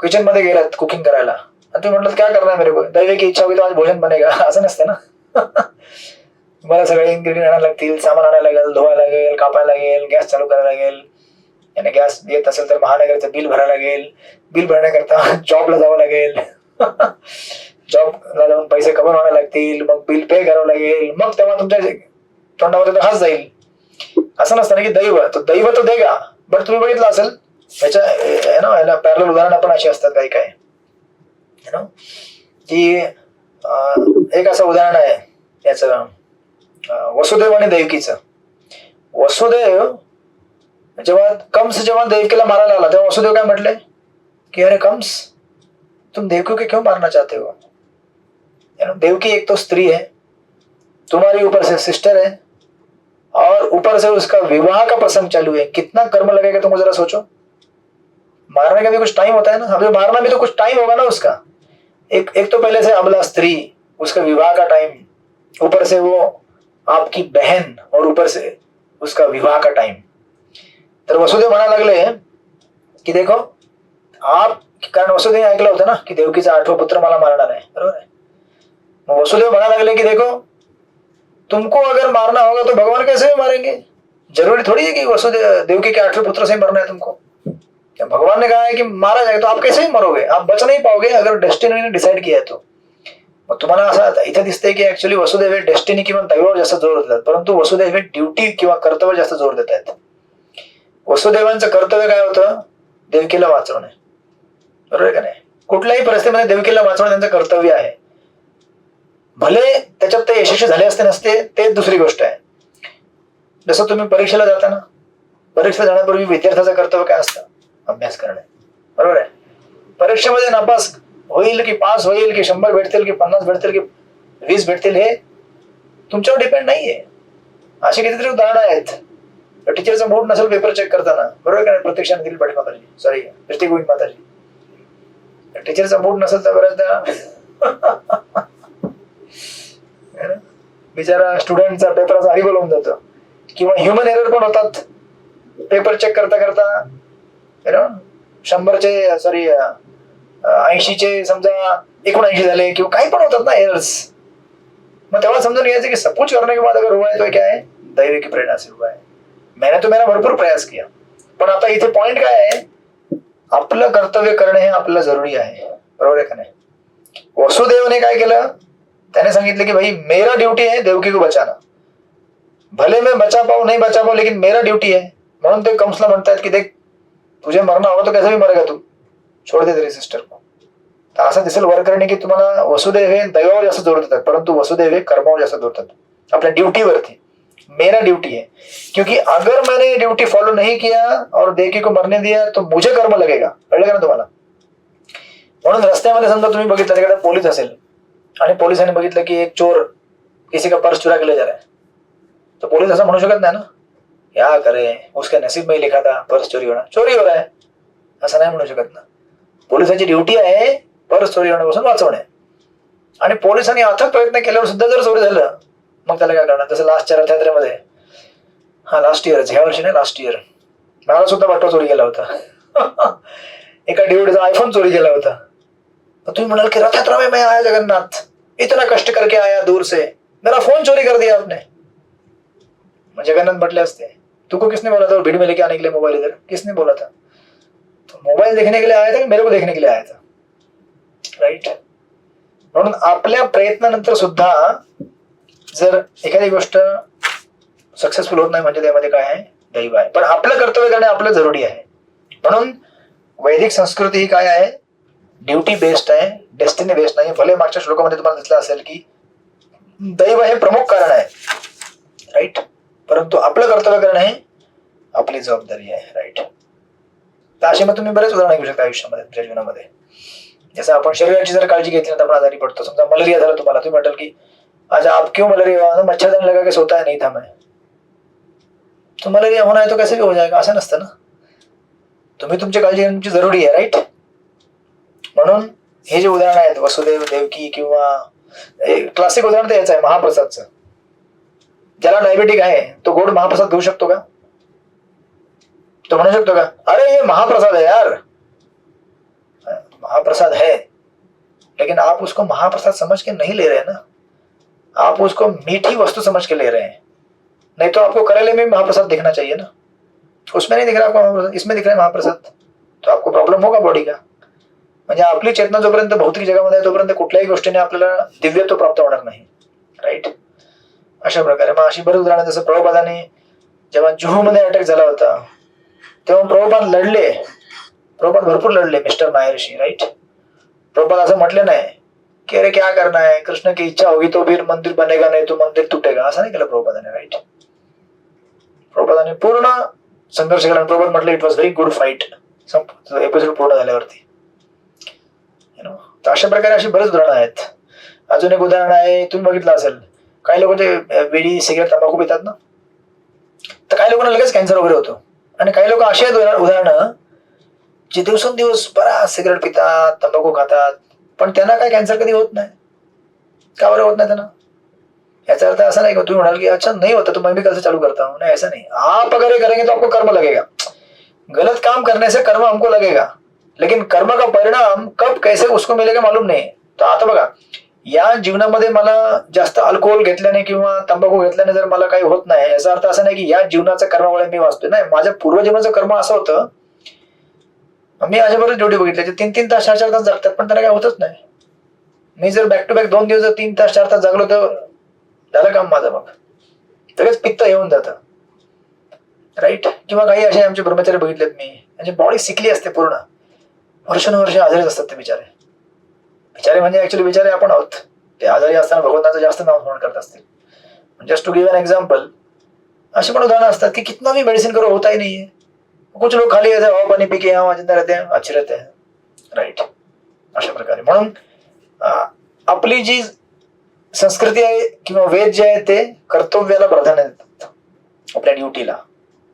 किचन मध्ये गेलात कुकिंग करायला आणि तुम्ही म्हटलं क्या करना है मेरे को, दैव की इच्छा होगी तो आज भोजन बनेगा, असं नसतं ना। तुम्हाला सगळे इन्ग्रेडियंट आणायला लागतील, सामान आणायला लागेल, धुवायला लागेल, कापायला लागेल, गॅस चालू करायला लागेल, याने गॅस येत असेल तर महानगरचं बिल भरायला लागेल, बिल भरण्याकरता जॉबला जावं लागेल, जॉबला जाऊन पैसे कमवावे लागतील, मग बिल पे करावं लागेल, मग तेव्हा तुमच्या तोंडामध्ये तो हात जाईल। असं नसतं ना की दैव तो देगा। बट तुम्ही बघितलं असेल ह्याच्या याला पॅरलल उदाहरण पण अशी असतात काही काय, की एक असं उदाहरण आहे याचं, वसुदेव आणि देवकीचं। वसुदेव जेव्हा देवकीला मारायला आला तेव्हा वसुदेव काय म्हटले कि अरे कंस, तुम देवकी को क्यों मारना चाहते हो, देवकी एक तो स्त्री है, तुम्हारी ऊपर से सिस्टर है, और ऊपर से उसका विवाह का प्रसंग चालू है, कितना कर्म लगेगा तुम जरा सोचो। मारने का भी कुछ टाइम होता है ना, अभी मारना भी तो कुछ टाइम होगा ना उसका। एक तो पहले से अबला स्त्री, उसका विवाह का टाइम, ऊपर से वो आपकी बहन, और ऊपर से उसका विवाह का टाइम। तर वसुदेव म्हणा लागले की देखो आप, कारण वसुदेव ऐकलं होतं ना की देवकीचा 8वा पुत्र मला मारणार आहे, बरोबर आहे। मग वसुदेव म्हणा लागले की देखो तुमको अगर मारना होगा तो भगवान कैसे भी मारेंगे, जरूरी थोड़ी है कि वसुदेव देवकी के 8वें पुत्र से ही मरना है तुमको। भगवान ने कहा है कि मारा जाएगा, तो आप कैसे ही मरोगे, आप बच नहीं पाओगे अगर डेस्टिनी ने डिसाइड किया है तो। मग तुम्हाला असं इथे दिसतंय की ऍक्च्युअली वसुदेव हे डेस्टिनी किंवा दैवावर जास्त जोर देतात, परंतु वसुदेव हे ड्युटी किंवा कर्तव्य जास्त जोर देत आहेत। वसुदेवांचं कर्तव्य काय होतं, देवकीला वाचवणे, बरोबर आहे का नाही। कुठल्याही परिस्थितीमध्ये देवकीला वाचवणे त्यांचं कर्तव्य आहे। भले त्याच्यात ते यशस्वी झाले असते नसते ते दुसरी गोष्ट आहे। जसं तुम्ही परीक्षेला जाताना, परीक्षेला जाण्यापूर्वी विद्यार्थ्याचं कर्तव्य काय असतं, अभ्यास करणे, बरोबर आहे। परीक्षेमध्ये नापास होईल की पास होईल की 100 भेटतील की 50 भेटतील की 20 भेटतील हे तुमच्यावर डिपेंड नाहीये। अशी कितीतरी उदाहरणं आहेत, टीचरचा मूड नसेल पेपर चेक करताना, बरोबर का नाही, प्रत्यक्षा दिली पाटील माताजी, सॉरी प्रीती गोविंद माताजी, टीचरचा मूड नसेल तर बऱ्याचदा बिचारा स्टुडंटचा पेपराचा हरिबोल होऊन जातो, किंवा ह्युमन एरर पण होतात पेपर चेक करता करता, 100चे सॉरी 80चे समजा 79 झाले किंवा काही पण होतात ना एरर्स। मग तेव्हा समजून घ्यायचं की सब कुछ करने के बाद अगर हुआ है तो क्या है, दैव की प्रेरणा से हुआ है। मैंने तो मेरा भरपूर प्रयास किया, पण आता इथे पॉइंट काय आहे, आपलं कर्तव्य करणे हे आपल्याला जरुरी आहे, बरोबर आहे का नाही। वसुदेवने काय केलं, त्याने सांगितलं की भाई मेरा ड्यूटी है देवकी को बचाना, भले मैं बचा पाऊ नहीं बचा पाऊ लेकिन मेरा ड्यूटी है. म्हणून ते कंसला म्हणतात की देख तुझे मरना होगा तो कैसे भी मरेगा तू, छोड़ दे तेरी सिस्टर को. तर असं दिसेल वरकरणी की तुम्हाला वसुदेव हे दैवावर जास्त जोर देतात, परंतु वसुदेव हे कर्मावर जास्त जोर देतात, आपल्या ड्यूटीवरती. मेरा ड्यूटी है, क्योंकि अगर मैंने ड्यूटी फॉलो नहीं किया और देवकी को मरने दिया तो मुझे कर्म लगेगा. कळलं का ना तुम्हाला? म्हणून रस्त्यामध्ये समजा तुम्ही बघितलं तिकडे पोलीस असेल आणि पोलिसांनी बघितलं की एक चोर किसी का पर्स चुरा के ले जा रहा है, तो पुलिस ऐसा म्हणू शकत नाही ना, क्या करे उसके नसीब में ही लिखा था पर्स चोरी होना, चोरी हो रहा है, असं नाही म्हणू शकत ना. पोलिसांची ड्युटी आहे पर्स चोरी होण्यापासून वाचवणे. आणि पोलिसांनी अथक प्रयत्न केल्यावर सुद्धा जर चोरी झालं मग त्याला काय करणार? जसं लास्टच्या रथयात्रेमध्ये, लास्ट इयर, ह्या वर्षी नाही लास्ट इयर, मला सुद्धा वाटो चोरी केला होता. एका ड्युटीचा आयफोन चोरी केला होता. तुम्ही म्हणाल की रथयात्रा में मैं आया जगन्नाथ, इतना कष्ट करके आया दूर से, मेरा फोन चोरी कर दिया आपने. जगन्नाथ म्हटले असते तुमको किसने बोला था भीड़ में लेके आने के लिए मोबाइल इधर, किसने बोला था? तो मोबाइल देखने के लिए आया था कि मेरे को देखने के लिए आया था? राइट. म्हणून आपल्या प्रयत्नानंतर सुद्धा जर एखादी गोष्ट सक्सेसफुल होत नाही म्हणजे त्यामध्ये काय आहे? दैव आहे. पण आपलं कर्तव्य करणे आपलं जरुरी आहे. म्हणून वैदिक संस्कृती ही काय आहे? ड्युटी बेस्ड आहे, डेस्टिनी बेस्ड नाही. भले मागच्या श्लोकामध्ये तुम्हाला दिसलं असेल की दैव हे प्रमुख कारण आहे, राईट, परंतु आपलं कर्तव्य करणे हे आपली जबाबदारी आहे. राईट. तर असे मग तुम्ही बरेच उदाहरण घेऊ शकता आयुष्यामध्ये, तुमच्या जीवनामध्ये. जसं आपण शरीराची जर काळजी घेतली तर आपण आजारी पडतो. समजा मलेरिया झाला तुम्हाला, तुम्ही म्हणाल की आज आप क्यों मलेरिया हुआ? मच्छरदानी लगा के सोता है नहीं था मैं, तो मलेरिया होना है तो कैसे भी हो जाएगा, असं नसतं ना. तुम्ही तुमची काळजी घेणं तुमची जरुरी आहे. राईट. म्हणून हे जे उदाहरण आहेत वसुदेव देवकी किंवा क्लासिक उदाहरण तर याचं आहे महाप्रसादचं. ज्याला डायबिटिक आहे तो गोड महाप्रसाद घेऊ शकतो का? तो म्हणू शकतो का अरे ये महाप्रसाद है यार? महाप्रसाद है, लेकिन आप उसको महाप्रसाद समझ के नहीं ले रहे ना, आप उसको मीठी वस्तु समझ के ले रहे हैं. नहीं तो आपको करेले में महाप्रसाद दिखना चाहिए ना, उसमें नहीं दिख रहा आपको महाप्रसाद, इसमें दिख रहा है महाप्रसाद, तो आपको प्रॉब्लेम होगा बॉडी का. म्हणजे आपली चेतना जोपर्यंत भौतिक जगामध्ये आहे तोपर्यंत कुठल्याही गोष्टीने आपल्याला दिव्यत्व प्राप्त होणार नाही. राईट. अशा प्रकारे मग अशी बरीच उदाहरणं, जसं प्रभुपादाने जेव्हा जुहूमध्ये अटॅक झाला होता तेव्हा प्रभुपाद लढले, प्रभुपाद भरपूर लढले मिस्टर नायरशी. राईट. प्रभुपाद असं म्हटले नाही की अरे क्या करना है, कृष्ण की इच्छा होगी तो फिर मंदिर बनेगा नहीं तो मंदिर तुटेगा, असं नाही केलं प्रभुपादाने. राईट. प्रभुपादाने पूर्ण संघर्ष केला. प्रभुपाद म्हटलं it was very good fight, episode पूर्ण झाल्यावरती. तर अशा प्रकारे अशी बरेच उदाहरणं आहेत. अजून एक उदाहरण आहे, तुम्ही बघितलं असेल, काही लोक जे वेडी सिगरेट तंबाखू पितात ना, तर काही लोकांना लगेच कॅन्सर वगैरे होतो. आणि काही लोक अशी आहेत उदाहरणं जे दिवसेंदिवस बराच सिगरेट पितात, तंबाखू खातात, पण त्यांना काय कॅन्सर कधी होत नाही. का बरं होत नाही त्यांना? याचा अर्थ असा नाही की तुम्ही म्हणाल की अच्छा नहीं होता तो मैं भी कल से चालू करता हूँ. नहीं, ऐसा नहीं. आप अगर ये करेंगे तो आपको कर्म लगेगा. गलत काम करने से कर्म हमको लगेगा, लेकिन कर्म का परिणाम कब कैसे उसको मिलेगा मालूम नाही. तर आता बघा, या जीवनामध्ये मला जास्त अल्कोहोल घेतल्याने किंवा तंबाखू घेतल्याने जर मला काही होत नाही, याचा अर्थ असा नाही की या जीवनाच्या कर्मामुळे मी वाचतोय. नाही, माझ्या पूर्वजीवनाचं कर्म असं होतं, मी अशाबरोबर ड्युटी बघितली 3-3 तास 4-4 तास जगतात पण त्यांना काय होतच नाही. मी जर बॅक टू बॅक 2 दिवस 3 तास 4 तास जगलो तर झालं काम माझं. मग लगेच पित्त येऊन जातं. राईट. किंवा काही असे आमचे ब्रह्मचारी बघितलेत मी, म्हणजे बॉडी सिकली असते पूर्ण, वर्षानुवर्ष आजारीच असतात ते बिचारे. बिचारे म्हणजे ऍक्च्युअली बिचारे आपण आहोत. ते आजारी असताना भगवंताचं जास्त नाव स्मरण करत असतील. Just to give an example, अशी पण उदाहरणं असतात की कितना भी मेडिसिन करो होता ही नहीं है. कुछ लोग खाली ऐसे हवा पानी पी के यहाँ जिंदा रहते हैं, अच्छे रहते हैं. राईट. अशा प्रकारे म्हणून आपली जी संस्कृती आहे किंवा वेद जे आहे ते कर्तव्याला प्राधान्य देतात, आपल्या ड्युटीला,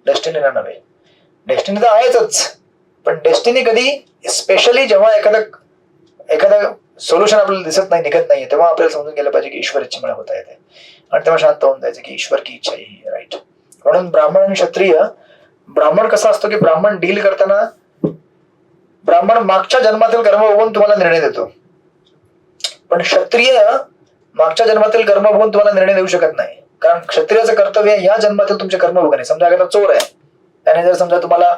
डेस्टिनीला नव्हे. डेस्टिनी तर आहेच, पण डेस्टिनी कधी स्पेशली जेव्हा एखादा सोल्युशन आपल्याला दिसत नाही, निघत नाहीये, तेव्हा आपल्याला समजून गेलं पाहिजे की ईश्वर इच्छेमुळे होता येते, आणि तेव्हा शांत होऊन जायचं की ईश्वर की इच्छा ही. राईट. म्हणून ब्राह्मण आणि क्षत्रिय, ब्राह्मण कसा असतो की ब्राह्मण डील करताना ब्राह्मण मागच्या जन्मातील कर्म बघून तुम्हाला निर्णय देतो, पण क्षत्रिय मागच्या जन्मातील कर्म बघून तुम्हाला निर्णय देऊ शकत नाही. कारण क्षत्रियाचं कर्तव्य या जन्मातील तुमचे कर्म बघणे. समजा एखादा चोर आहे, त्याने जर समजा तुम्हाला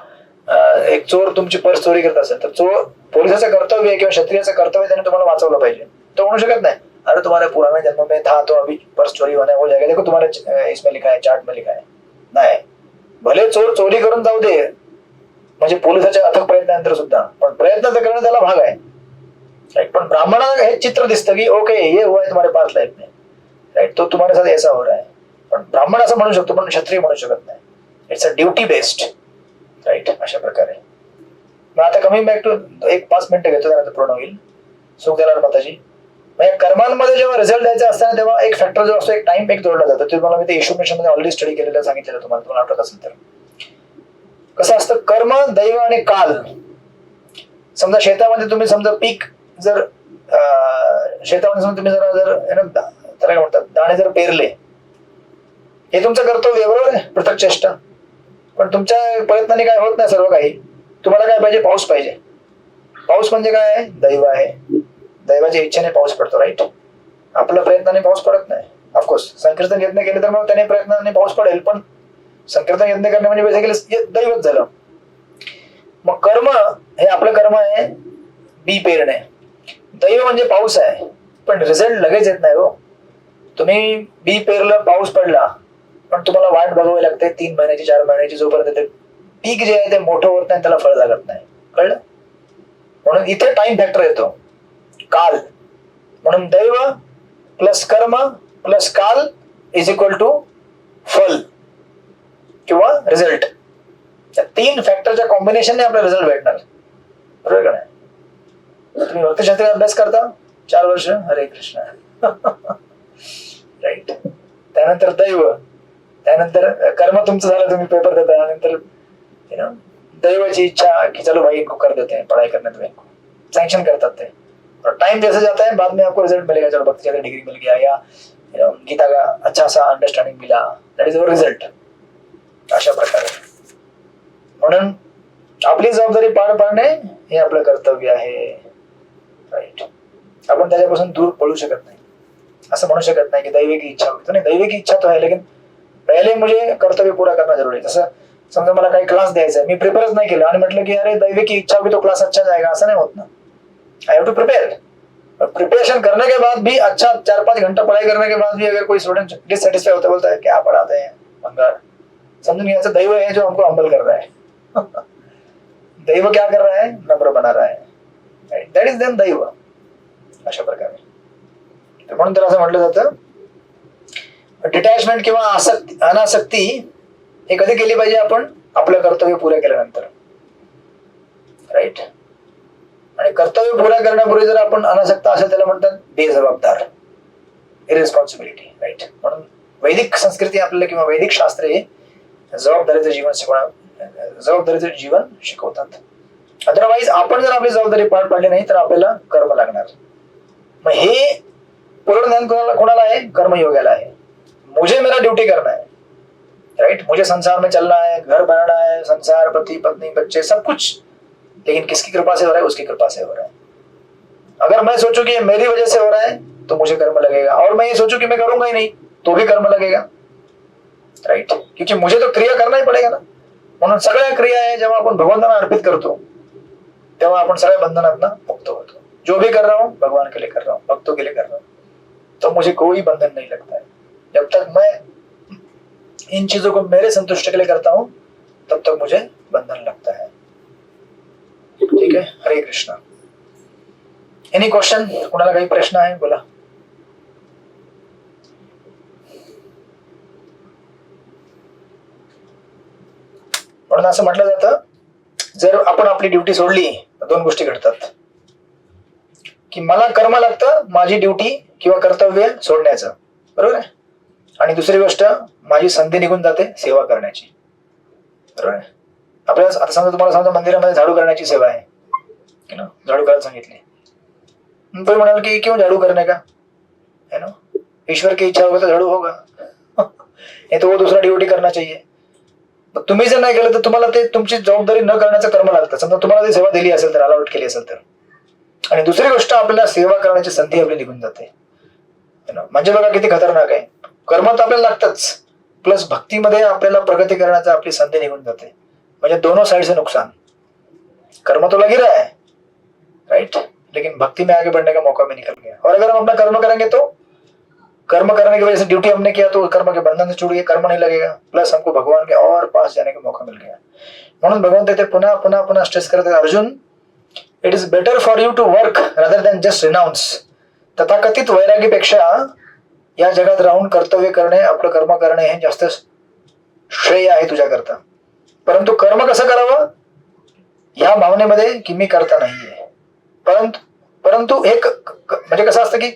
एक चोर तुमची पर्स चोरी करत असेल तर चोर पोलिसाचं कर्तव्य किंवा क्षत्रियाचं कर्तव्य त्याने तुम्हाला वाचवलं पाहिजे. तो म्हणू शकत नाही अरे तुम्हारे पुराने जन्म में था तो अभी पर्स चोरी होने हो जाएगा, देखो तुम्हारे इसमें लिखा है, चार्ट में लिखा है. नाही, भले चोर चोरी करून जाऊ दे, म्हणजे पोलिसाच्या अथक प्रयत्नानंतर सुद्धा, पण प्रयत्न तर करणं त्याला भाग आहे. राइट. पण ब्राह्मणाला हे चित्र दिसतं की ओके ये हुआ है तुम्हारे पास लाइफ में, राइट, तो तुम्हारे साथ ऐसा हो रहा है. पण ब्राह्मण असं म्हणू शकतो पण क्षत्रिय म्हणू शकत नाही. It's a duty based, right, अशा प्रकारे. मग आता कमिंग बॅक टू, एक 5 मिनिटं घेतो त्यानंतर पूर्ण होईल. सुख देणार माताजी. म्हणजे कर्मांमध्ये जेव्हा रिझल्ट द्यायचा असताना तेव्हा एक फॅक्टर जो असतो, एक टाइम एक जोडला जातो. ते मला मी ते इशुमेशन मध्ये ऑलरेडी स्टडी केलेलं सांगितलेलं तुम्हाला आठवत असेल तर. कसं असतं, कर्म, दैव आणि काल. समजा शेतामध्ये तुम्ही समजा पीक जर शेतामध्ये समजा तुम्ही जर त्याला काय म्हणतात दाणे जर पेरले, हे तुमचं कर्तव्य बरोबर आहे, पृथक चेष्टा. पण तुमच्या प्रयत्नाने काय होत नाही सर्व काही. तुम्हाला काय पाहिजे, पाऊस पाहिजे. पाऊस म्हणजे काय आहे, दैव आहे. दैवाच्या इच्छेने पाऊस पडतो, राईट. आपल्या प्रयत्नाने पाऊस पडत नाही. ऑफकोर्स संकीर्तन यज्ञ केले तर मग त्याने प्रयत्नाने पाऊस पडेल, पण संकीर्तन यज्ञ करणे म्हणजे बेसिकली दैवच झालं. मग कर्म हे आपलं कर्म आहे, बी पेरणे. दैव म्हणजे पाऊस आहे, पण रिझल्ट लगेच येत नाही हो. तुम्ही बी पेरलं, पाऊस पडला, पण तुम्हाला वाट बघावी लागते 3 महिन्याची 4 महिन्याची, जोपर्यंत ते पीक जे आहे ते मोठं होत नाही, त्याला फळ लागत नाही. कळलं? म्हणून इथे टाइम फॅक्टर येतो, काल. म्हणून दैव प्लस कर्म प्लस काल इज इक्वल टू फल किंवा रिझल्ट. त्या 3 फॅक्टरच्या कॉम्बिनेशनने आपल्याला रिझल्ट भेटणार, बरोबर का नाही? तुम्ही भक्तशास्त्री अभ्यास करता 4 वर्ष, हरे कृष्ण, राईट. त्यानंतर दैव, त्यानंतर कर्म तुमचं झालं, तुम्ही पेपर देता, त्यानंतर दैवाची इच्छा की चलो भाई इनको कर देते हैं पढ़ाई करने, तो इनको सैंक्शन करतात ते. और टाइम जैसे जाता है बाद में आपको रिजल्ट मिलेगा, चलो भक्ति शास्त्री डिग्री मिल गया या गीता का अच्छा सा अंडरस्टँडिंग मिला, दॅट इज अवर रिझल्ट. अशा प्रकारे. म्हणून आपली जबाबदारी पार पाडणे हे आपलं कर्तव्य आहे, राईट. आपण त्याच्यापासून दूर पळू शकत नाही. असं म्हणू शकत नाही की दैवी की इच्छा होती, नाही, दैवी की इच्छा तो है, लेकिन पहिले मुझे कर्तव्य पूरा करना जरूरी है. जसं समजा मला काही क्लास द्यायचा आहे, मी प्रिपेअरच नाही केलं आणि म्हटलं की अरे दैवी की इच्छा होगी तो क्लास अच्छा जाएगा, असं नाही होत ना. I have to prepare. Preparation करने के बाद भी अच्छा 4-5 घंटा पढ़ाई करने के बाद भी अगर कोई स्टूडेंट डिससेटिस्फाई होता, बोलता है क्या पढ़ाते हैं बंगाल, समझ नहीं, ऐसा दैव है जो हमको हम्बल कर रहा है. दैव क्या कर रहा है, नम्र बना रहा है, दॅट इज देन दैव. अशा प्रकारे. म्हणून तर असं म्हटलं जातं, डिटॅचमेंट किंवा अनासक्ती हे कधी केली पाहिजे, आपण आपलं कर्तव्य पुरे केल्यानंतर, राईट. आणि कर्तव्य पुरा करण्यापूर्वी जर आपण अनासक्त असेल त्याला म्हणतात बेजबाबदार, इरेस्पॉन्सिबिलिटी, राईट. म्हणून वैदिक संस्कृती आपल्याला किंवा वैदिक शास्त्रे जबाबदारीचं जीवन शिकवतात. अदरवाईज आपण जर आपली जबाबदारी पार पाडली नाही तर आपल्याला कर्म लागणार. मग हे पूर्ण ज्ञान कोणाला आहे, कर्मयोग्याला आहे. मुझे मेरा ड्यूटी करना है, राइट. मुझे संसार में चलना है, घर बनाना है, संसार, पति पत्नी बच्चे सब कुछ, लेकिन किसकी कृपा से हो रहा है, उसकी कृपा से हो रहा है. अगर मैं सोचूं कि मेरी वजह से हो रहा है तो मुझे कर्म लगेगा, और मैं ये सोचूं कि मैं करूंगा ही नहीं तो भी कर्म लगेगा, राइट. क्योंकि मुझे तो क्रिया करना ही पडेगा ना. म्हणून सगळ्या क्रिया आहे जेव्हा आपण भगवंतांना अर्पित करतो तेव्हा आपण सगळ्या बंधनातनं मुक्त होतो. जो भी कर रहा हूं भगवान के लिए कर रहा हूं, भक्तों के लिए कर रहा हूं, तो मुझे कोई बंधन नहीं लगता है. जब तक मैं इन चीजों को मेरे संतुष्ट के लिए करता हूं तब तक मुझे बंधन लगता है. ठीक है, हरे कृष्णा. एनी क्वेश्चन, कोणाला काही प्रश्न आहे बोला. म्हणून असं म्हटलं जातं, जर आपण आपली ड्युटी सोडली तर 2 गोष्टी घडतात, की मला कर्म लागतं माझी ड्युटी किंवा कर्तव्य सोडण्याचं, बरोबर आहे. आणि दुसरी गोष्ट, माझी संधी निघून जाते सेवा करण्याची, बरोबर आहे. आपल्याला आता समजा तुम्हाला समजा मंदिरामध्ये झाडू करण्याची सेवा आहे, झाडू करायला सांगितली, तो म्हणाल की क्यों झाडू करने का, है ना, ईश्वर की इच्छा होगा तो झाडू होगा, नहीं तो वो दूसरा ड्यूटी करना चाहिए. तुम्ही जर नाही केलं तर तुम्हाला ते तुमची जबाबदारी न करण्याचं कर्म लागतं. समजा तुम्हाला ती सेवा दिली असेल तर, अलाउट केली असेल तर. आणि दुसरी गोष्ट, आपल्याला सेवा करण्याची संधी आपली निघून जाते. म्हणजे बघा किती खतरनाक आहे. कर्म तर आपल्याला लागतंच, प्लस भक्तीमध्ये आपल्याला प्रगती करण्याची आपली संधी निघून जाते. म्हणजे दोनों साइड से नुकसान. कर्म तो लगी रहा है, राइट, लेकिन भक्ति में आगे बढ़ने का मौका भी निकल गया। और अगर हम अपना कर्म करेंगे तो कर्म करने की वजह से ड्यूटी हमने किया तो कर्म के बंधन से छूट गए, कर्म नहीं लगेगा, प्लस हमको भगवान के और पास जाने का मौका मिल गया। म्हणून भगवान देते पुन्हा पुन्हा पुन्हा स्ट्रेस करते, Arjun it is better for you to work rather than just renounce. तथाकथित वैरागीपेक्षा या जगात राहून कर्तव्य करणे, आपलं कर्म करणे हे जास्त श्रेय आहे तुझ्याकरता। परंतु कर्म कसं करावं या भावनेमध्ये की मी करता नाहीये, परंतु एक म्हणजे कसं असतं की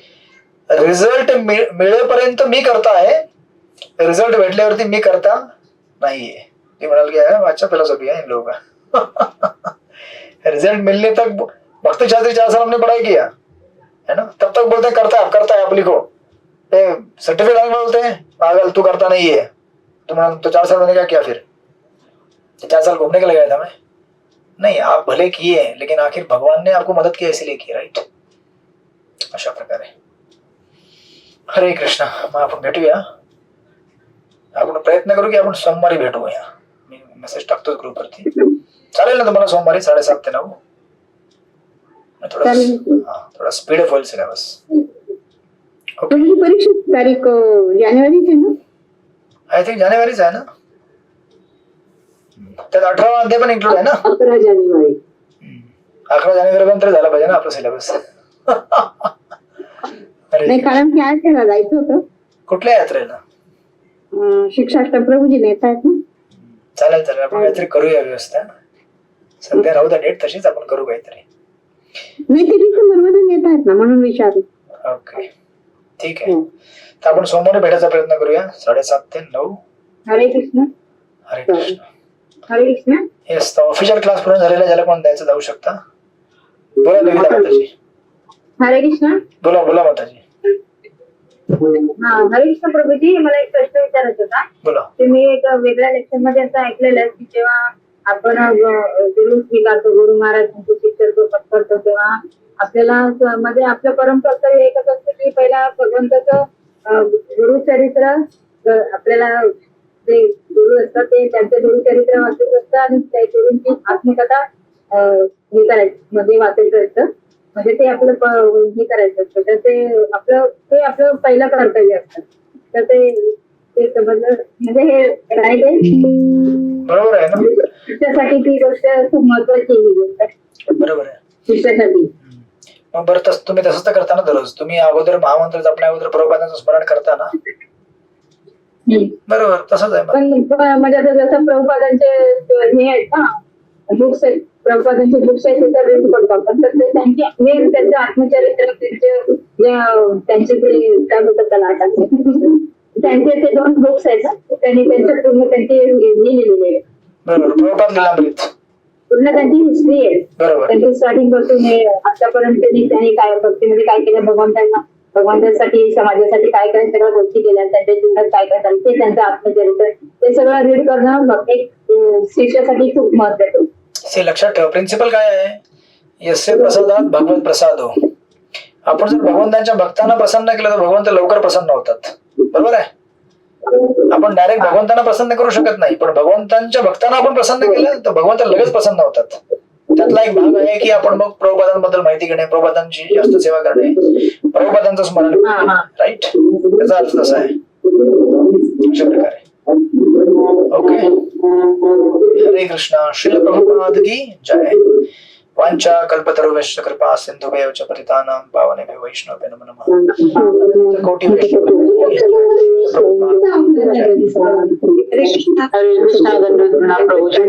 रिझल्ट मिळेपर्यंत मी करता आहे, रिझल्ट भेटल्यावरती मी करता नाहीये। ती म्हणाल की अच्छा फिलॉसफी है इन लोगों का। रिजल्ट मिलने तक भक्ति शास्त्री 4 साल हमने पढ़ाई किया है ना, तब तक बोलते हैं करता है आप लिखो, सर्टिफिकेट बोलते हैं पागल तू करता नहीं है। तो 4 साल मैंने क्या किया फिर? 4 साल घूमने के लिए गया था मैं? नहीं, आप भले किए लेकिन आखिर भगवान ने आपको मदत की इसलिए की, राईट? अशा प्रकारे हरे कृष्णा। मग आपण भेटूया, आपण प्रयत्न करू की आपण सोमवारी भेटूया। मी मेसेज टाकतो ग्रुपवरती, चालेल ना तुम्हाला? सोमवारी 7:30 ते 9 थोडा स्पीड होईल सिलेबस। तुमची परीक्षा तारीख जानेवारीच आहे ना? आय थिंक जानेवारीच आहे ना, त्यात 18वा अध्याय पण इन्क्लूड आहे ना? 11 जानेवारी 11 जानेवारी पर्यंत झाला पाहिजे ना आपला सिलेबस। नाही, कारण की आज त्याला जायचं होतं कुठल्या यात्रेला? शिक्षाष्टप्रभूजी नेत आहेत ना. चालेल आपण काहीतरी करूया व्यवस्था, सध्या राहू द्या डेट तशीच, आपण करू काहीतरी। नाही, ते डिसेंबरमध्ये नेत आहेत ना म्हणून विचारलं. ओके ठीक आहे, तर आपण सोमवारी भेटायचा प्रयत्न करूया 7:30 ते 9। हरे कृष्ण. हरे कृष्ण. हरे कृष्ण. येस, ऑफिशियल क्लास पूर्ण झालेला, ज्याला कोण द्यायचं जाऊ शकता। बोला ललिता माताजी. हरे कृष्ण. बोला माताजी. हा, हरे कृष्ण प्रभूजी, मला एक प्रश्न विचारायचा होता. बोला. मी एक वेगळ्या लेक्चर मध्ये असं ऐकलेलं की जेव्हा आपण गुरु स्वीकारतो, गुरु महाराजांचे शिष्यत्व पत्करतो, तेव्हा आपल्याला मध्ये आपलं परम कर्तव्य एकच असतं की पहिला भगवंताचं गुरुचरित्र, आपल्याला जे गुरु असतात ते त्यांचे गुरुचरित्र वाचायचं असतं आणि त्या गुरूंची आत्मकथा हे करायची मध्ये वाचायचं असतं, म्हणजे ते आपलं हे करायचं असतं, तर ते आपलं पहिलं कर्तव्य असतं. तर ते समजलं म्हणजे हे राईट आहे? बरोबर आहे ना? शिष्यासाठी ती गोष्ट खूप महत्वाची ही गोष्ट. बरोबर आहे शिष्यासाठी. मग बरं, तुम्ही तसंच तर करता ना दररोज? तुम्ही अगोदर महामंत्र जपण्या अगोदर प्रभुपादांचं स्मरण करता ना? बरोबर, तसंच आहे. पण म्हणजे आता जसं प्रभुपादांचे हे आहेत ना बुक्स आहेत, प्रभुपादांचे बुक्स आहेत, ते रीड करतो आपण, तर ते त्यांचं आत्मचरित्र, त्यांचे ते काय होतं त्याला त्यांचे ते 2 बुक्स आहेत ना, त्यांनी त्यांच्या पूर्ण त्यांची लिहिलेली आहे. बरोबर, प्रभुपाद लीलामृत पूर्ण त्यांची हिस्ट्री आहे. बरोबर, त्यांची स्टार्टिंग पासून आतापर्यंत त्यांनी काय भक्तीमध्ये काय केलं, भगवंतांसाठी समाजासाठी काय काय सगळ्या गोष्टी केल्या, त्यांच्या जीवनात काय काय झालं, ते त्यांचं आत्मचरित्र, ते सगळं रीड करणं एक शिष्यासाठी खूप महत्वाचं. हे लक्षात ठेवा, प्रिन्सिपल काय आहे? यस्य प्रसादात भगवत प्रसादो. आपण जर भगवंतांच्या भक्तांना प्रसन्न केलं तर भगवंत लवकर प्रसन्न होतात, बरोबर आहे? आपण डायरेक्ट भगवंतांना प्रसन्न करू शकत नाही, पण भगवंतांच्या भक्तांना आपण प्रसन्न केलं तर भगवंत लगेच प्रसन्न होतात. त्यातला एक भाग आहे की आपण मग प्रभुपादांबद्दल माहिती घेणे, प्रभुपादांची जास्त सेवा करणे, प्रभुपादांचं स्मरण, राईट? त्याचा अर्थ तसा आहे, अशा प्रकारे. ओके, हरे कृष्णा. श्रील प्रभुपाद की जय. वांछा कल्पतरुभ्यश्च कृपा सिन्धुभ्येव च पतितानां पावनेभ्यो वैष्णवेभ्यो नमो नमः. कोटि वैष्णव. हरे कृष्णा. दंडवत प्रणाम प्रभूजी.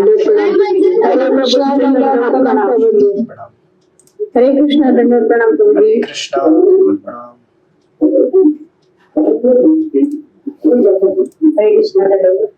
हरे कृष्ण. दंडवत प्रणाम प्रभूजी. हरे कृष्णा. दंडवत प्रणाम. हरे कृष्ण. दंडवत.